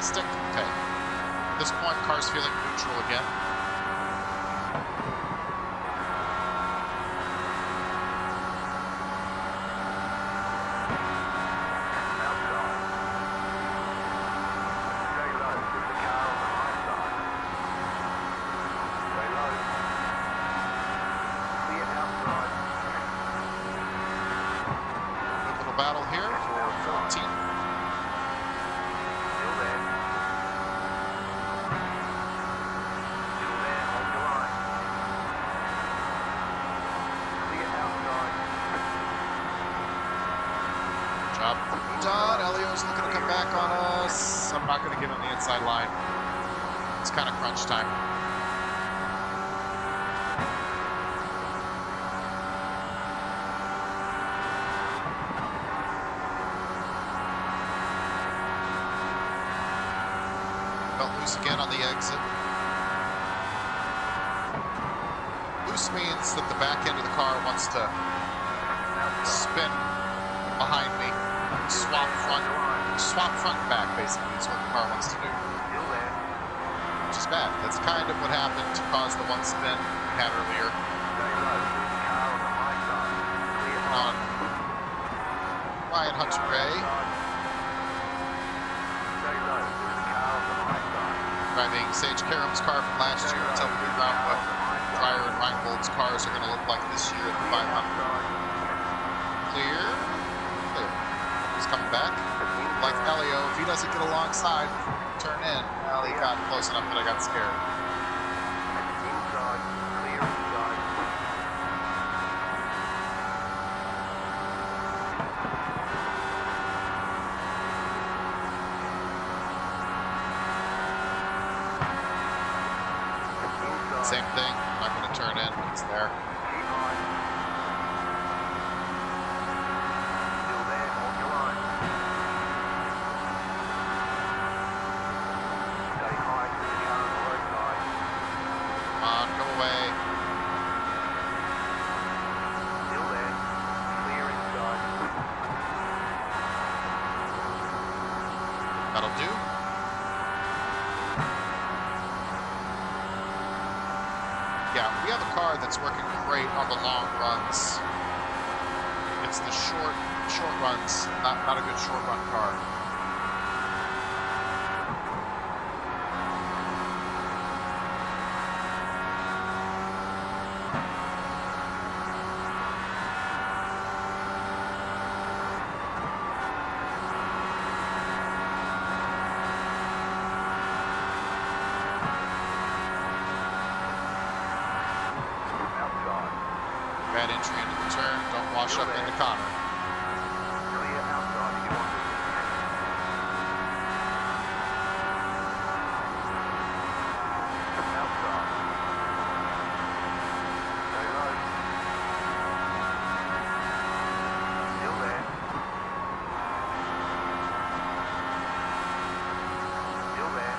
Stick. Okay. At this point, car's feeling neutral again. Good little battle here for 14. Done. Elio's looking to come back on us. I'm not going to give him the inside line. It's kind of crunch time. Felt loose again on the exit. Loose means that the back end of the car wants to spin behind me. Swap front and back, basically, is what the car wants to do. Which is bad. That's kind of what happened to cause the one spin we had earlier. On Hunter Ray. Stay low. There's a car on the high side. Driving Sage Karam's car from last year. Tell me around what Dreyer and Reinbold's cars are going to look like this year at the 500. Clear. Clear. He's coming back. Like Elio, if he doesn't get alongside, turn in. Well, he got close enough that I got scared. Inside. Clear inside. Same thing. I'm not going to turn in, but it's there. Keep high. Still there. Hold your line. Stay high. There's a car on the roadside. Come on, go away. Still there. Clear inside. That'll do. Yeah, we have a car that's working great on the long runs. It's the short runs, not a good short run car. Outside. Bad entry into the turn, don't wash up into Connor. Clear outside if you want to. Outside. Stay low. Still there. Still there.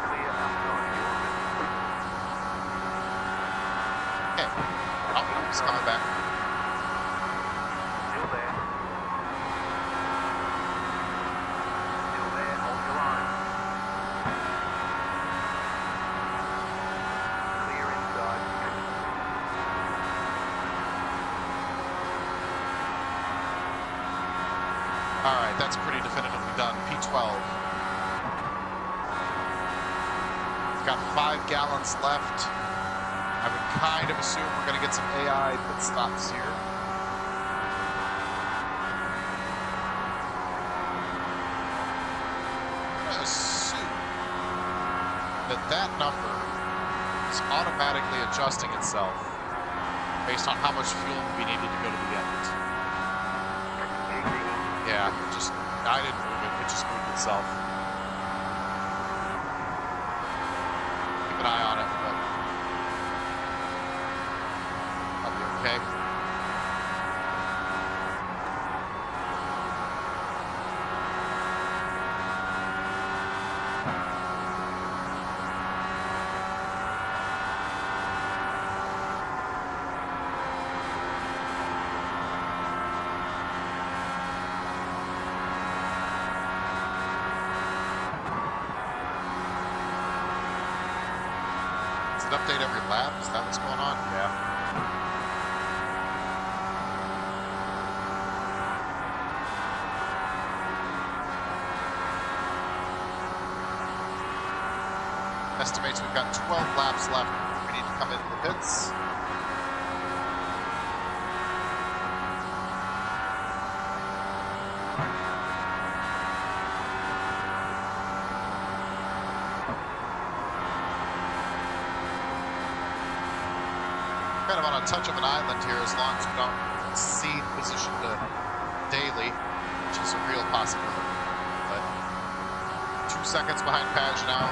Clear outside if you want to. Okay. Oh, he's coming back. Still there. Still there. Hold your line. Clear inside. All right, that's pretty definitively done. P12. We've got 5 gallons left. I would kind of assume we're going to get some AI pit stops here. I'm going to assume that that number is automatically adjusting itself based on how much fuel we needed to go to the end. Yeah, I didn't move it, it just moved itself. Keep an eye on it, but I'll be okay. Does it update every lap? Is that what's going on? Yeah. Estimates we've got 12 laps left. We need to come into the pits. Kind of on a touch of an island here, as long as we don't cede position to Daly, which is a real possibility. But 2 seconds behind Pagenaud,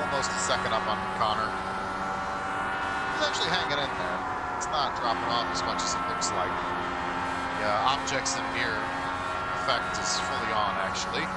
almost a second up on Connor. He's actually hanging in there. It's not dropping off as much as it looks like. The objects and mirror effect is fully on, actually.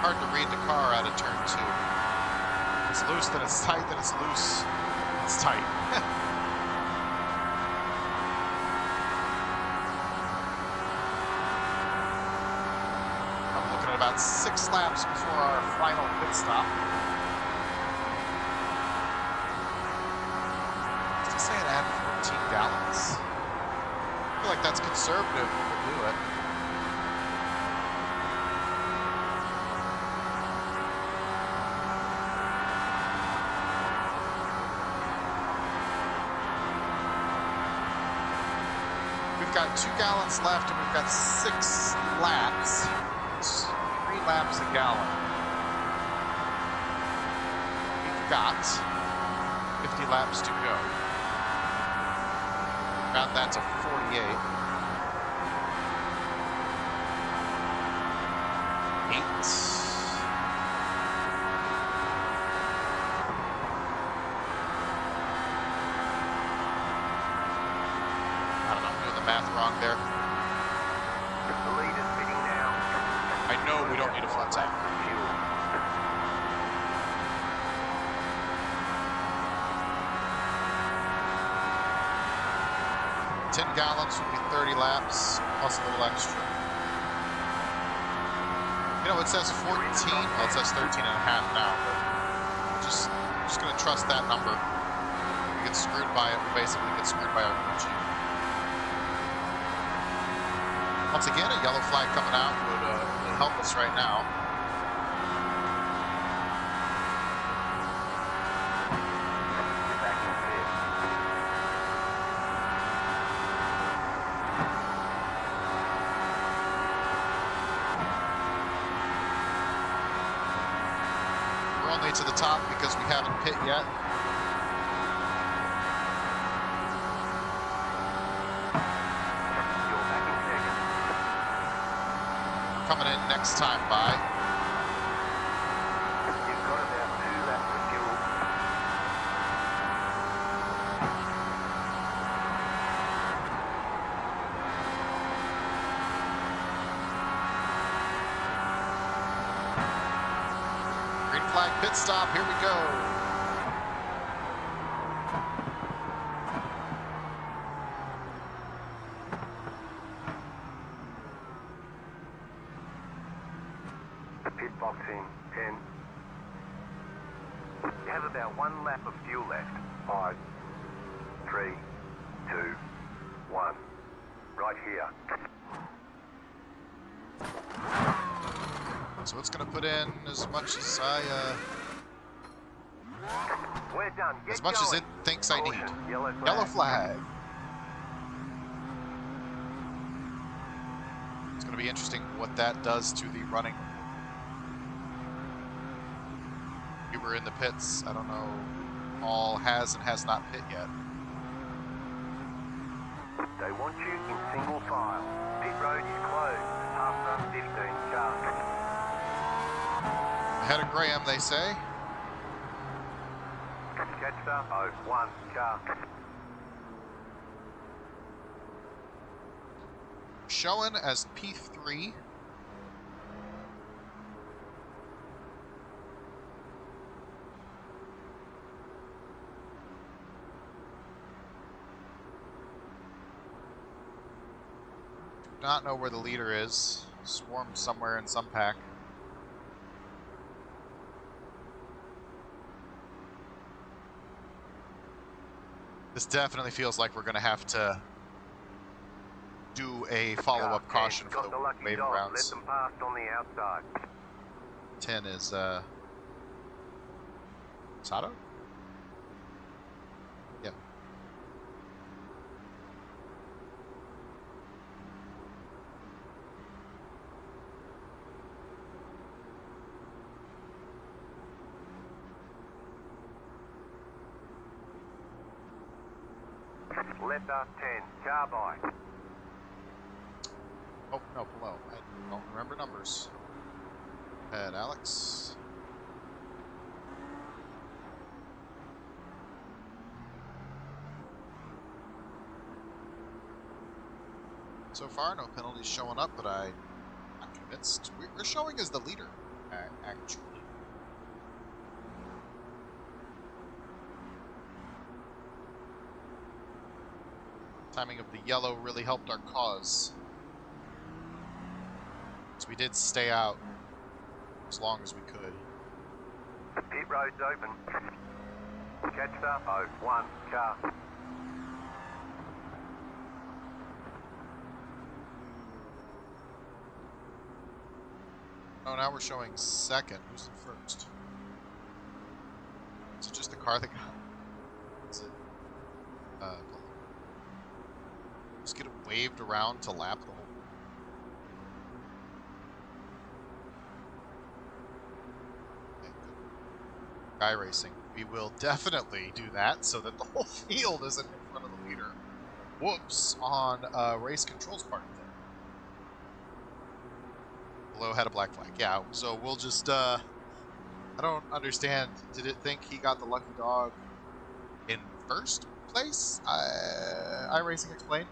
hard to read the car out of turn 2. It's loose, then it's tight, then it's loose. It's tight. I'm looking at about 6 laps before our final pit stop. Just saying add 14 gallons. I feel like that's conservative. We'll do it. We've got 2 gallons left and we've got 6 laps. It's 3 laps a gallon. We've got 50 laps to go. Round that to 48. 8. Math wrong there. The lead is pitting now. I know we don't need a full tank. Fuel. 10 gallons would be 30 laps, plus a little extra. You know, it says 14, well, it says 13 and a half now, but just going to trust that number. If we get screwed by it, we basically get screwed by our crew chief. Once again, a yellow flag coming out would help us right now. Back in fifth. We're only to the top because we haven't pit yet. Coming in next time by. You've got about 2 laps of fuel. Green flag pit stop, here we go. Pit box in 10. You have about 1 lap of fuel left. 5, 3, 2, 1. Right here. So it's going to put in as much as We're done. Get as much going. as it thinks I need. Caution, Yellow flag. Yellow flag. It's going to be interesting what that does to the running. We were in the pits. I don't know. All has and has not pit yet. They want you in single file. Pit road is closed. After 15 cars. Ahead of Graham, they say. Catch up. 1 car. Showing as P3. Do not know where the leader is. Swarmed somewhere in some pack. This definitely feels like we're going to have to do a follow-up caution for the lucky wave dog. rounds. Let them pass on the outside. 10 is Sato? Yeah. Letter 10, car by. Oh, no, below. I don't remember numbers. Head, Alex. So far, no penalties showing up, but I'm convinced we're showing as the leader actually. Timing of the yellow really helped our cause. So we did stay out as long as we could. Pit road's open. Catch up. 1 car. Oh, now we're showing second. Who's in first? Is it just the car that got? Is it? Just get it waved around to lap the whole. Okay, good. iRacing. We will definitely do that so that the whole field isn't in front of the leader. Whoops! On race controls part of it. Below had a black flag. Yeah, so we'll just, I don't understand. Did it think he got the lucky dog in first place? iRacing explained.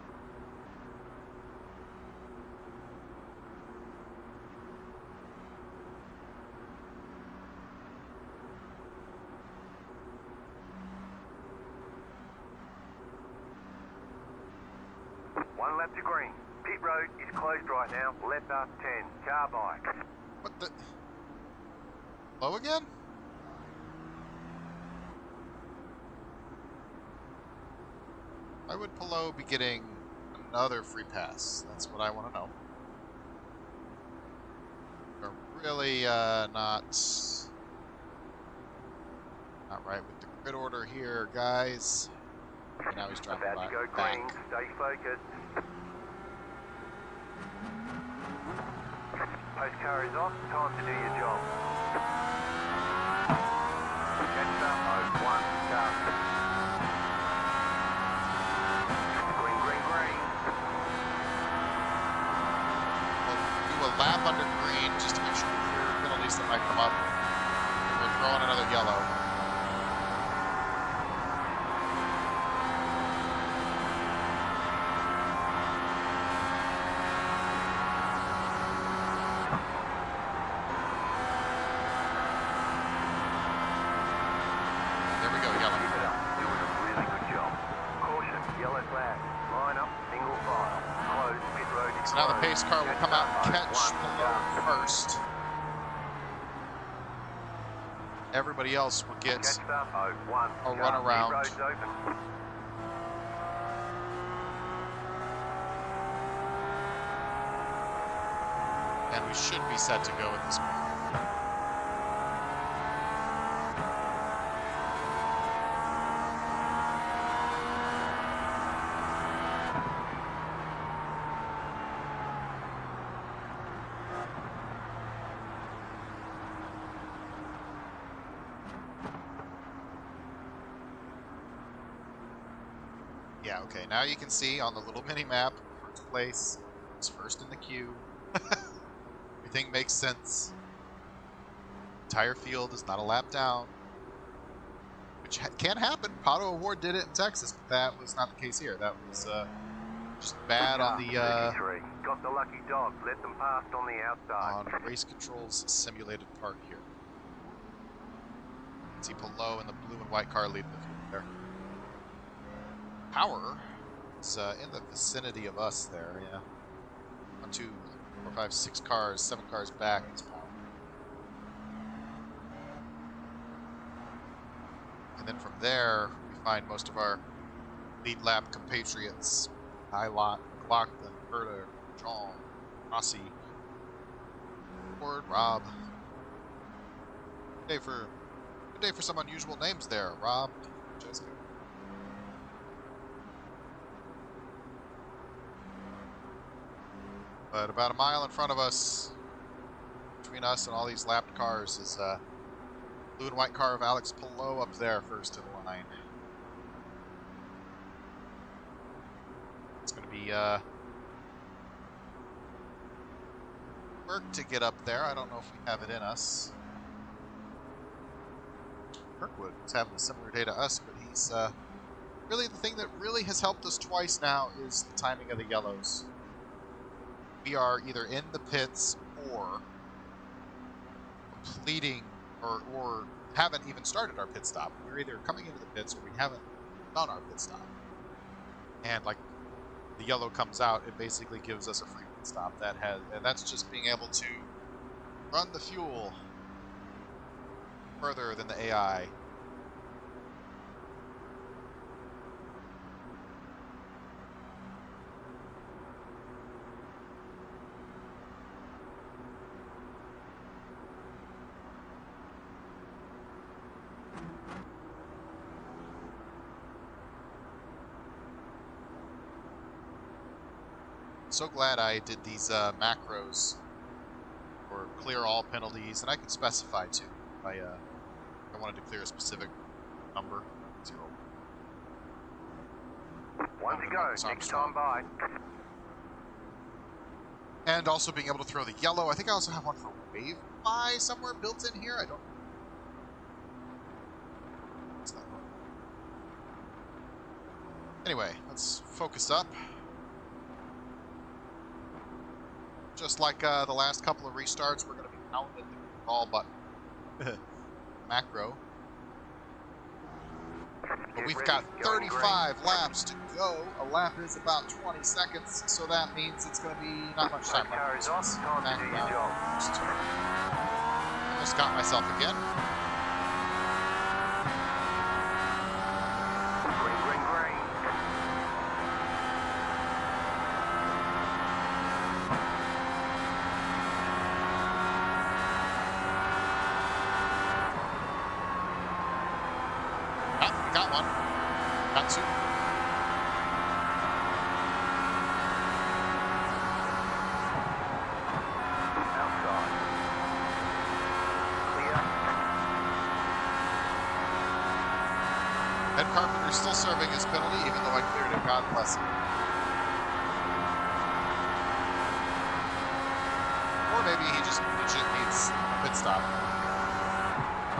One lap to green. Pit road is closed right now. Left up 10. Car bike. What the? Low again? Why would Pelot be getting another free pass? That's what I want to know. We're really not right with the grid order here, guys. Okay, now he's driving About to go back. green. Stay focused. Post car is off. Time to do your job. Catch up. 1 car. Green, green, green. We'll do a lap under green just to make sure we clear penalties that might come up. We're throwing another yellow. So now the pace car will come out and catch Pelot first. Everybody else will get a run around. And we should be set to go at this point. Yeah, okay, now you can see on the little mini map, first place is first in the queue. Everything makes sense. Entire field is not a lap down, which can happen. Pato Award did it in Texas, but that was not the case here. That was just bad on the got the lucky dog. Let them pass on the outside. on race controls simulated part here. See Pelot and the blue and white car leading the field there. Power is in the vicinity of us there, yeah. 1, 2, 4, 5, 6 cars, 7 cars back is Power. And then from there, we find most of our lead lap compatriots. Hylot, McLaughlin, Berta, John, Rossi, Ford, Rob. Good day for some unusual names there. Rob, Jessica. But about a mile in front of us, between us and all these lapped cars, is blue and white car of Alex Pelot up there first in line. It's going to be work to get up there. I don't know if we have it in us. Kirkwood is having a similar day to us, but he's really the thing that really has helped us twice now is the timing of the yellows. We are either in the pits or completing or haven't even started our pit stop. We're either coming into the pits or we haven't done our pit stop. And like the yellow comes out, it basically gives us a free pit stop and that's just being able to run the fuel further than the AI. So glad I did these macros for clear all penalties, and I could specify too if I wanted to clear a specific number. 0. One to go, next time by. And also being able to throw the yellow. I think I also have one for wave by somewhere built in here. I don't. What's that one? Anyway, let's focus up. Just like the last couple of restarts, we're going to be pounding the ball button. Macro. But we've got 35 laps to go. A lap is about 20 seconds, so that means it's going to be not much time. Almost got myself again. Got one. Got two. Outside. Clear. Ed Carpenter's still serving his penalty, even though I cleared it. God bless him. Or maybe he just legit needs a pit stop.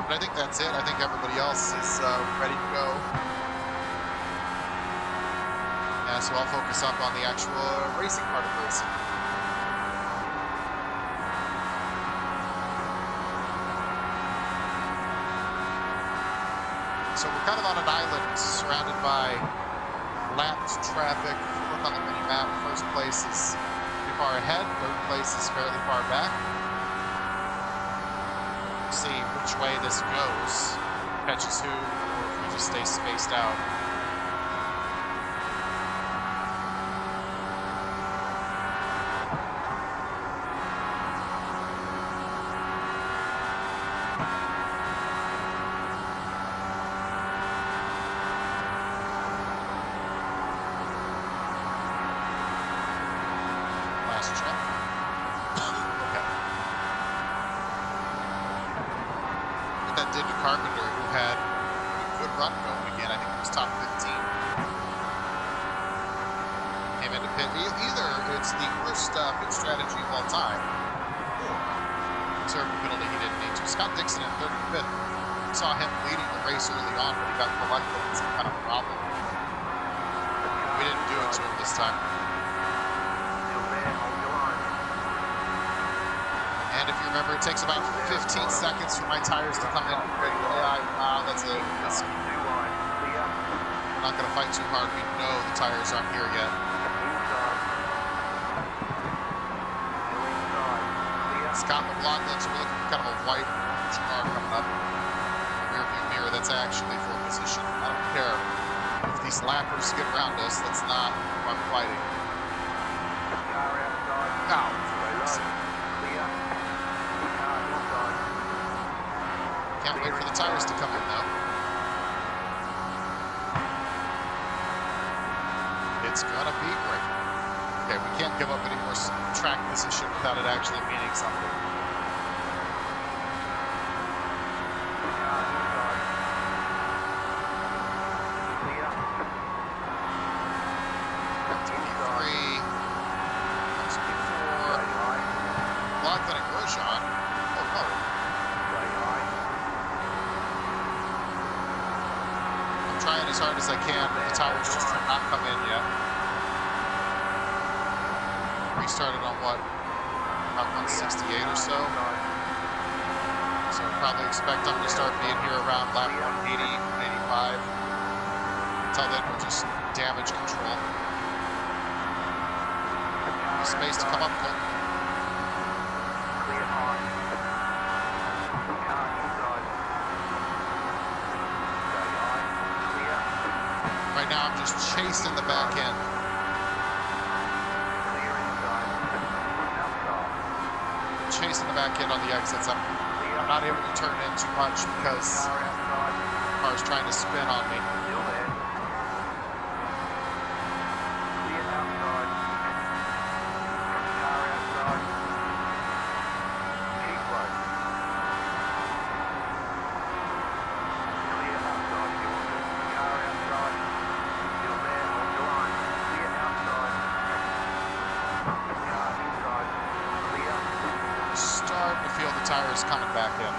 But I think that's it. I think everybody else is ready to go. Yeah, so I'll focus up on the actual racing part of racing. So we're kind of on an island surrounded by lapped traffic. If you look on the mini-map, first place is pretty far ahead, third place is fairly far back. See which way this goes, catches who, or if we just stay spaced out. Last check. That did to Carpenter, who had a good run going again. I think he was top 15. Came into pit. Either it's the worst pit strategy of all time, or served a penalty he didn't need to. Scott Dixon in 35th. We saw him leading the race early on, but he got collected in some kind of problem. We didn't do it to him this time. And if you remember, it takes about 15 seconds for my tires to come in and ready to AI. Wow, that's a risk. We're not going to fight too hard. We know the tires aren't here yet. Scott McLaughlin, so we're looking for kind of a white orange car coming up. Rear view mirror, that's actually full position. I don't care if these lappers get around us. That's not who I'm fighting. Now, can't wait for the tires to come in, though. It's gonna be great. Okay, we can't give up any more track position without it actually meaning something. As hard as I can, but the tires just have not come in yet. Restarted on what? About 168 or so. So probably expect them to start being here around lap 180, 185. Until then, we'll just damage control. Space to come up, Cole. Clear high. Car inside. Stay high. Clear. Right now, I'm just chasing the back end. Clear inside. Outside. Chasing the back end on the exits. I'm not able to turn in too much because Car outside. the car's trying to spin on me. Still there. Clear outside. Car outside. Keep low. Clear outside. Car outside. Still there. On your line. Clear outside. Car inside. Clear. Starting to feel the tires coming back in.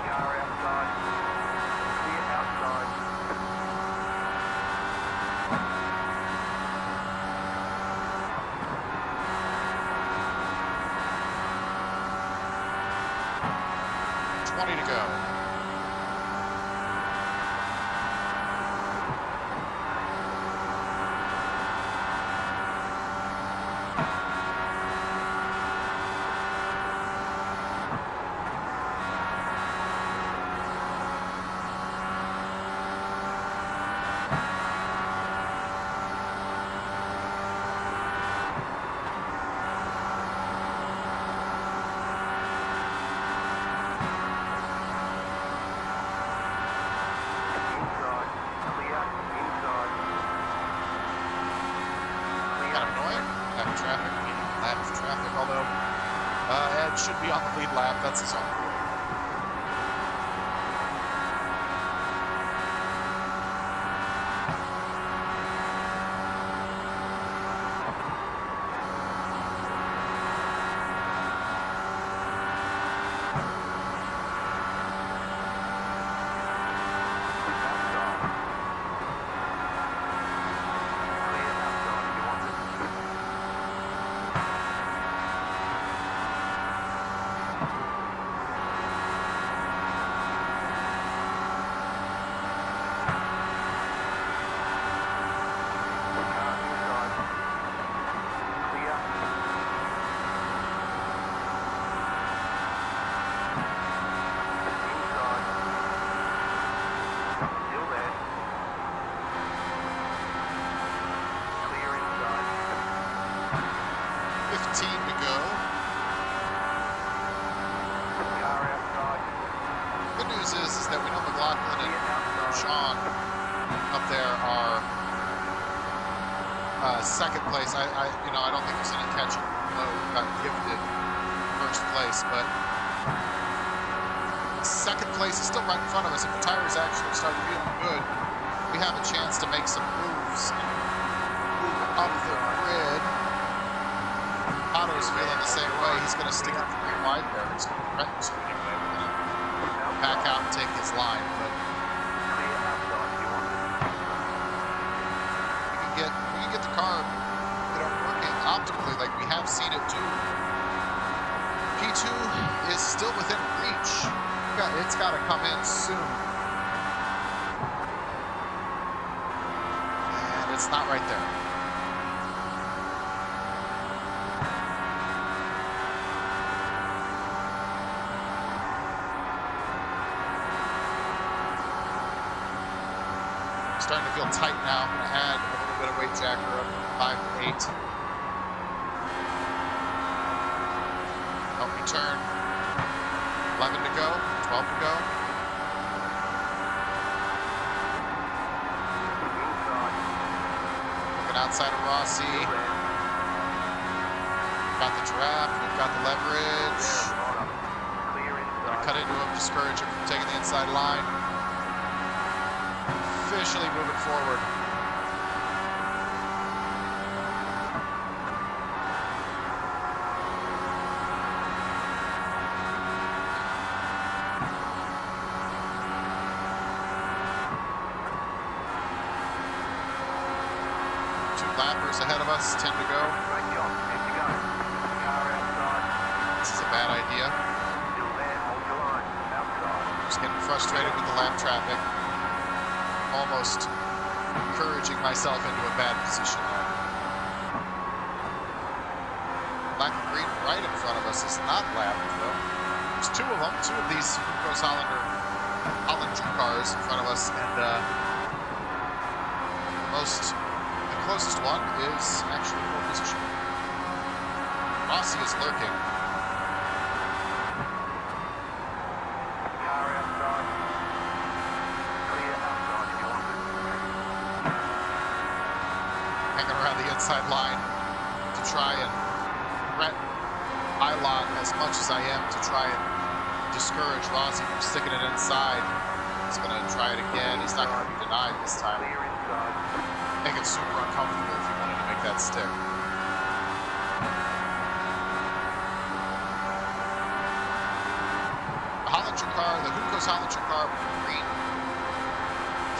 Car outside. Clear outside. 20 to go. Inside. Clear. Inside. Clear. Kind of annoying. Lap of traffic. Lap of traffic, although Ed should be on the lead lap. That's his own. Outside. Clear outside. You want it? Car inside. Clear. Inside. Still there. Clear inside. 15 to go. Car outside. Good news is that we know McLaughlin Clear and outside. Sean up there are second place. I don't think there's any catching. Got gifted first place, but second place is still right in front of us. If the tires actually start feeling good, we have a chance to make some moves and move up the grid. Otto's feeling the same way. He's going to stick it 3 wide there. He's going to threaten to anyway. We're going to back out and take his line, but Clear outside. You want it? we can get the car, working optimally like we have seen it do. P2 is still within reach. It's got to come in soon. And it's not right there. Starting to feel tight now. I'm going to add a little bit of weight jacker up, 5 to 8. Help me turn. 11 to go, 12 to go. Inside. Looking outside of Rossi. Got the draft, we've got the leverage. Clear inside. Cut into him, discourage him from taking the inside line. Officially moving forward. 2 lappers ahead of us, 10 to go. Great job. 10 to go. Car outside. This is a bad idea. Still there. Hold your line. Outside. Just getting frustrated with the lap traffic. Almost encouraging myself into a bad position. Black and green right in front of us is not lapped, though. There's 2 of them, 2 of these Hollinger cars in front of us, and the closest one is actually pole position. Rossi is lurking. Car outside. Clear outside if you want it. Hanging around the inside line to try and threaten ILOT as much as I am to try and discourage Rossi from sticking it inside. He's going to try it again. He's not going to be denied this time. Clear inside. Make it super uncomfortable if you wanted to make that stick. The Hollinger car, the Huko's Hollinger car with the green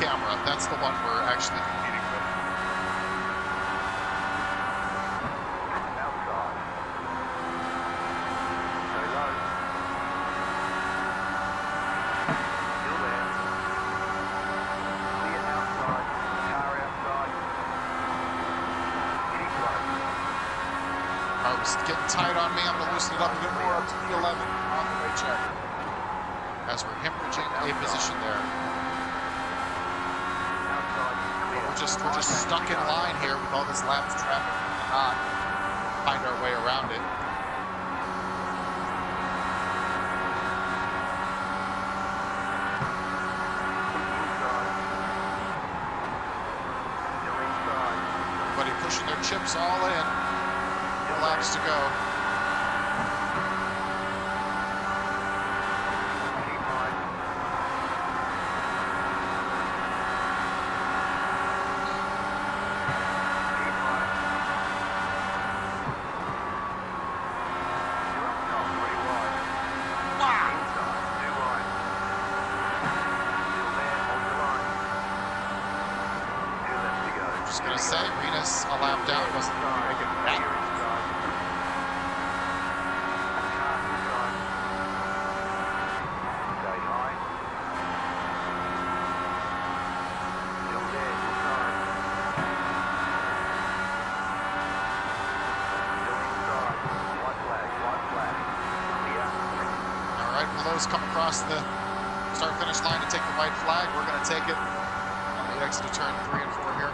camera, that's the one we're actually competing with. Outside. Stay low. Still there. Clear outside. Car outside. Keep low. Car was getting tight on me. I'm going to loosen it up a bit more up to the 11 on the way check. As we're hemorrhaging a position there. Outside. Clear. We're just stuck in line here with all this lapped traffic. We cannot find our way around it. Inside. Still inside. Everybody pushing their chips all in. More laps to go. Keep high. Keep high. You're up top, 3 wide. Inside, 2 wide. Still there, hold your line. 2 left to go. Just going to say, Renus a lap down wasn't making that. Clear inside. Car inside. Stay high. Still there, inside. Still inside. White flag, white flag. Clear. All right, will those come across the start-finish line to take the white flag? We're going to take it on the exit of turn 3 and 4 here.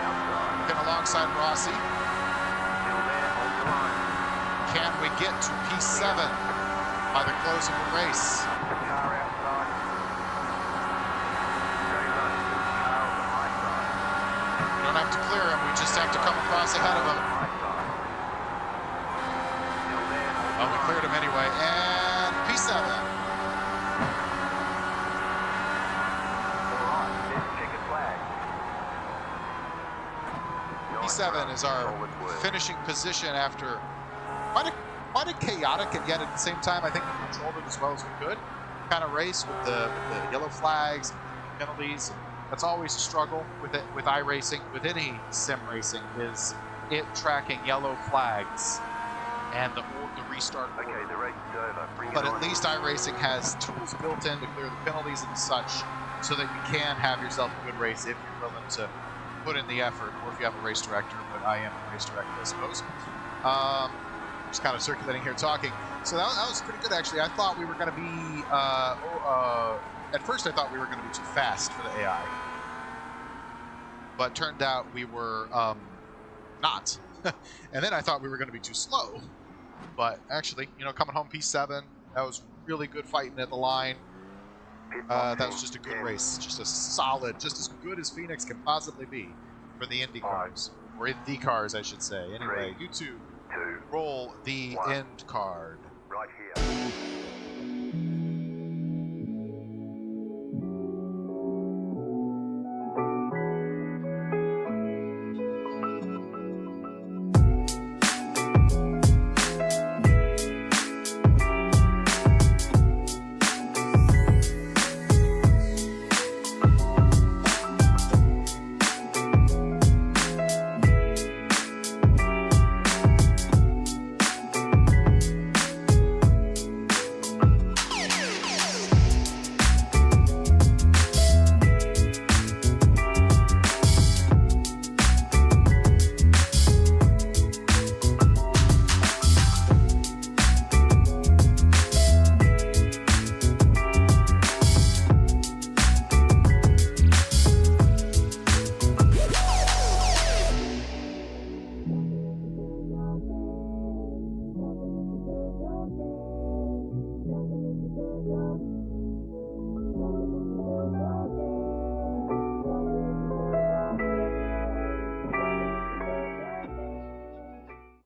Outside. Looking alongside Rossi. Still there, hold your line. Can we get to P7 by the close of the race? Car outside. Very low. Car on the high side. We don't have to clear him, we just have to come across ahead of him. High side. Still there, hold Well, we your cleared him anyway, and P7. All right, there's a checkered flag. P7 is our finishing position after quite a chaotic and yet at the same time I think we controlled it as well as we could kind of race with the yellow flags, penalties. That's always a struggle with iRacing, with any sim racing, is it tracking yellow flags and the restart order. Okay, the race is over. Bring But it at on. least iRacing has tools built in to clear the penalties and such so that you can have yourself a good race if you're willing to put in the effort, or if you have a race director, but I am a race director, I suppose. Just kind of circulating here talking. So that was pretty good, actually. I thought we were going to be, at first I thought we were going to be too fast for the AI. But turned out we were not. And then I thought we were going to be too slow. But actually, you know, coming home P7, that was really good fighting at the line. That was just a good race. Just a solid, just as good as Phoenix can possibly be for the IndyCars. Or IntheCars, I should say. Anyway, YouTube, roll the end card. Right here.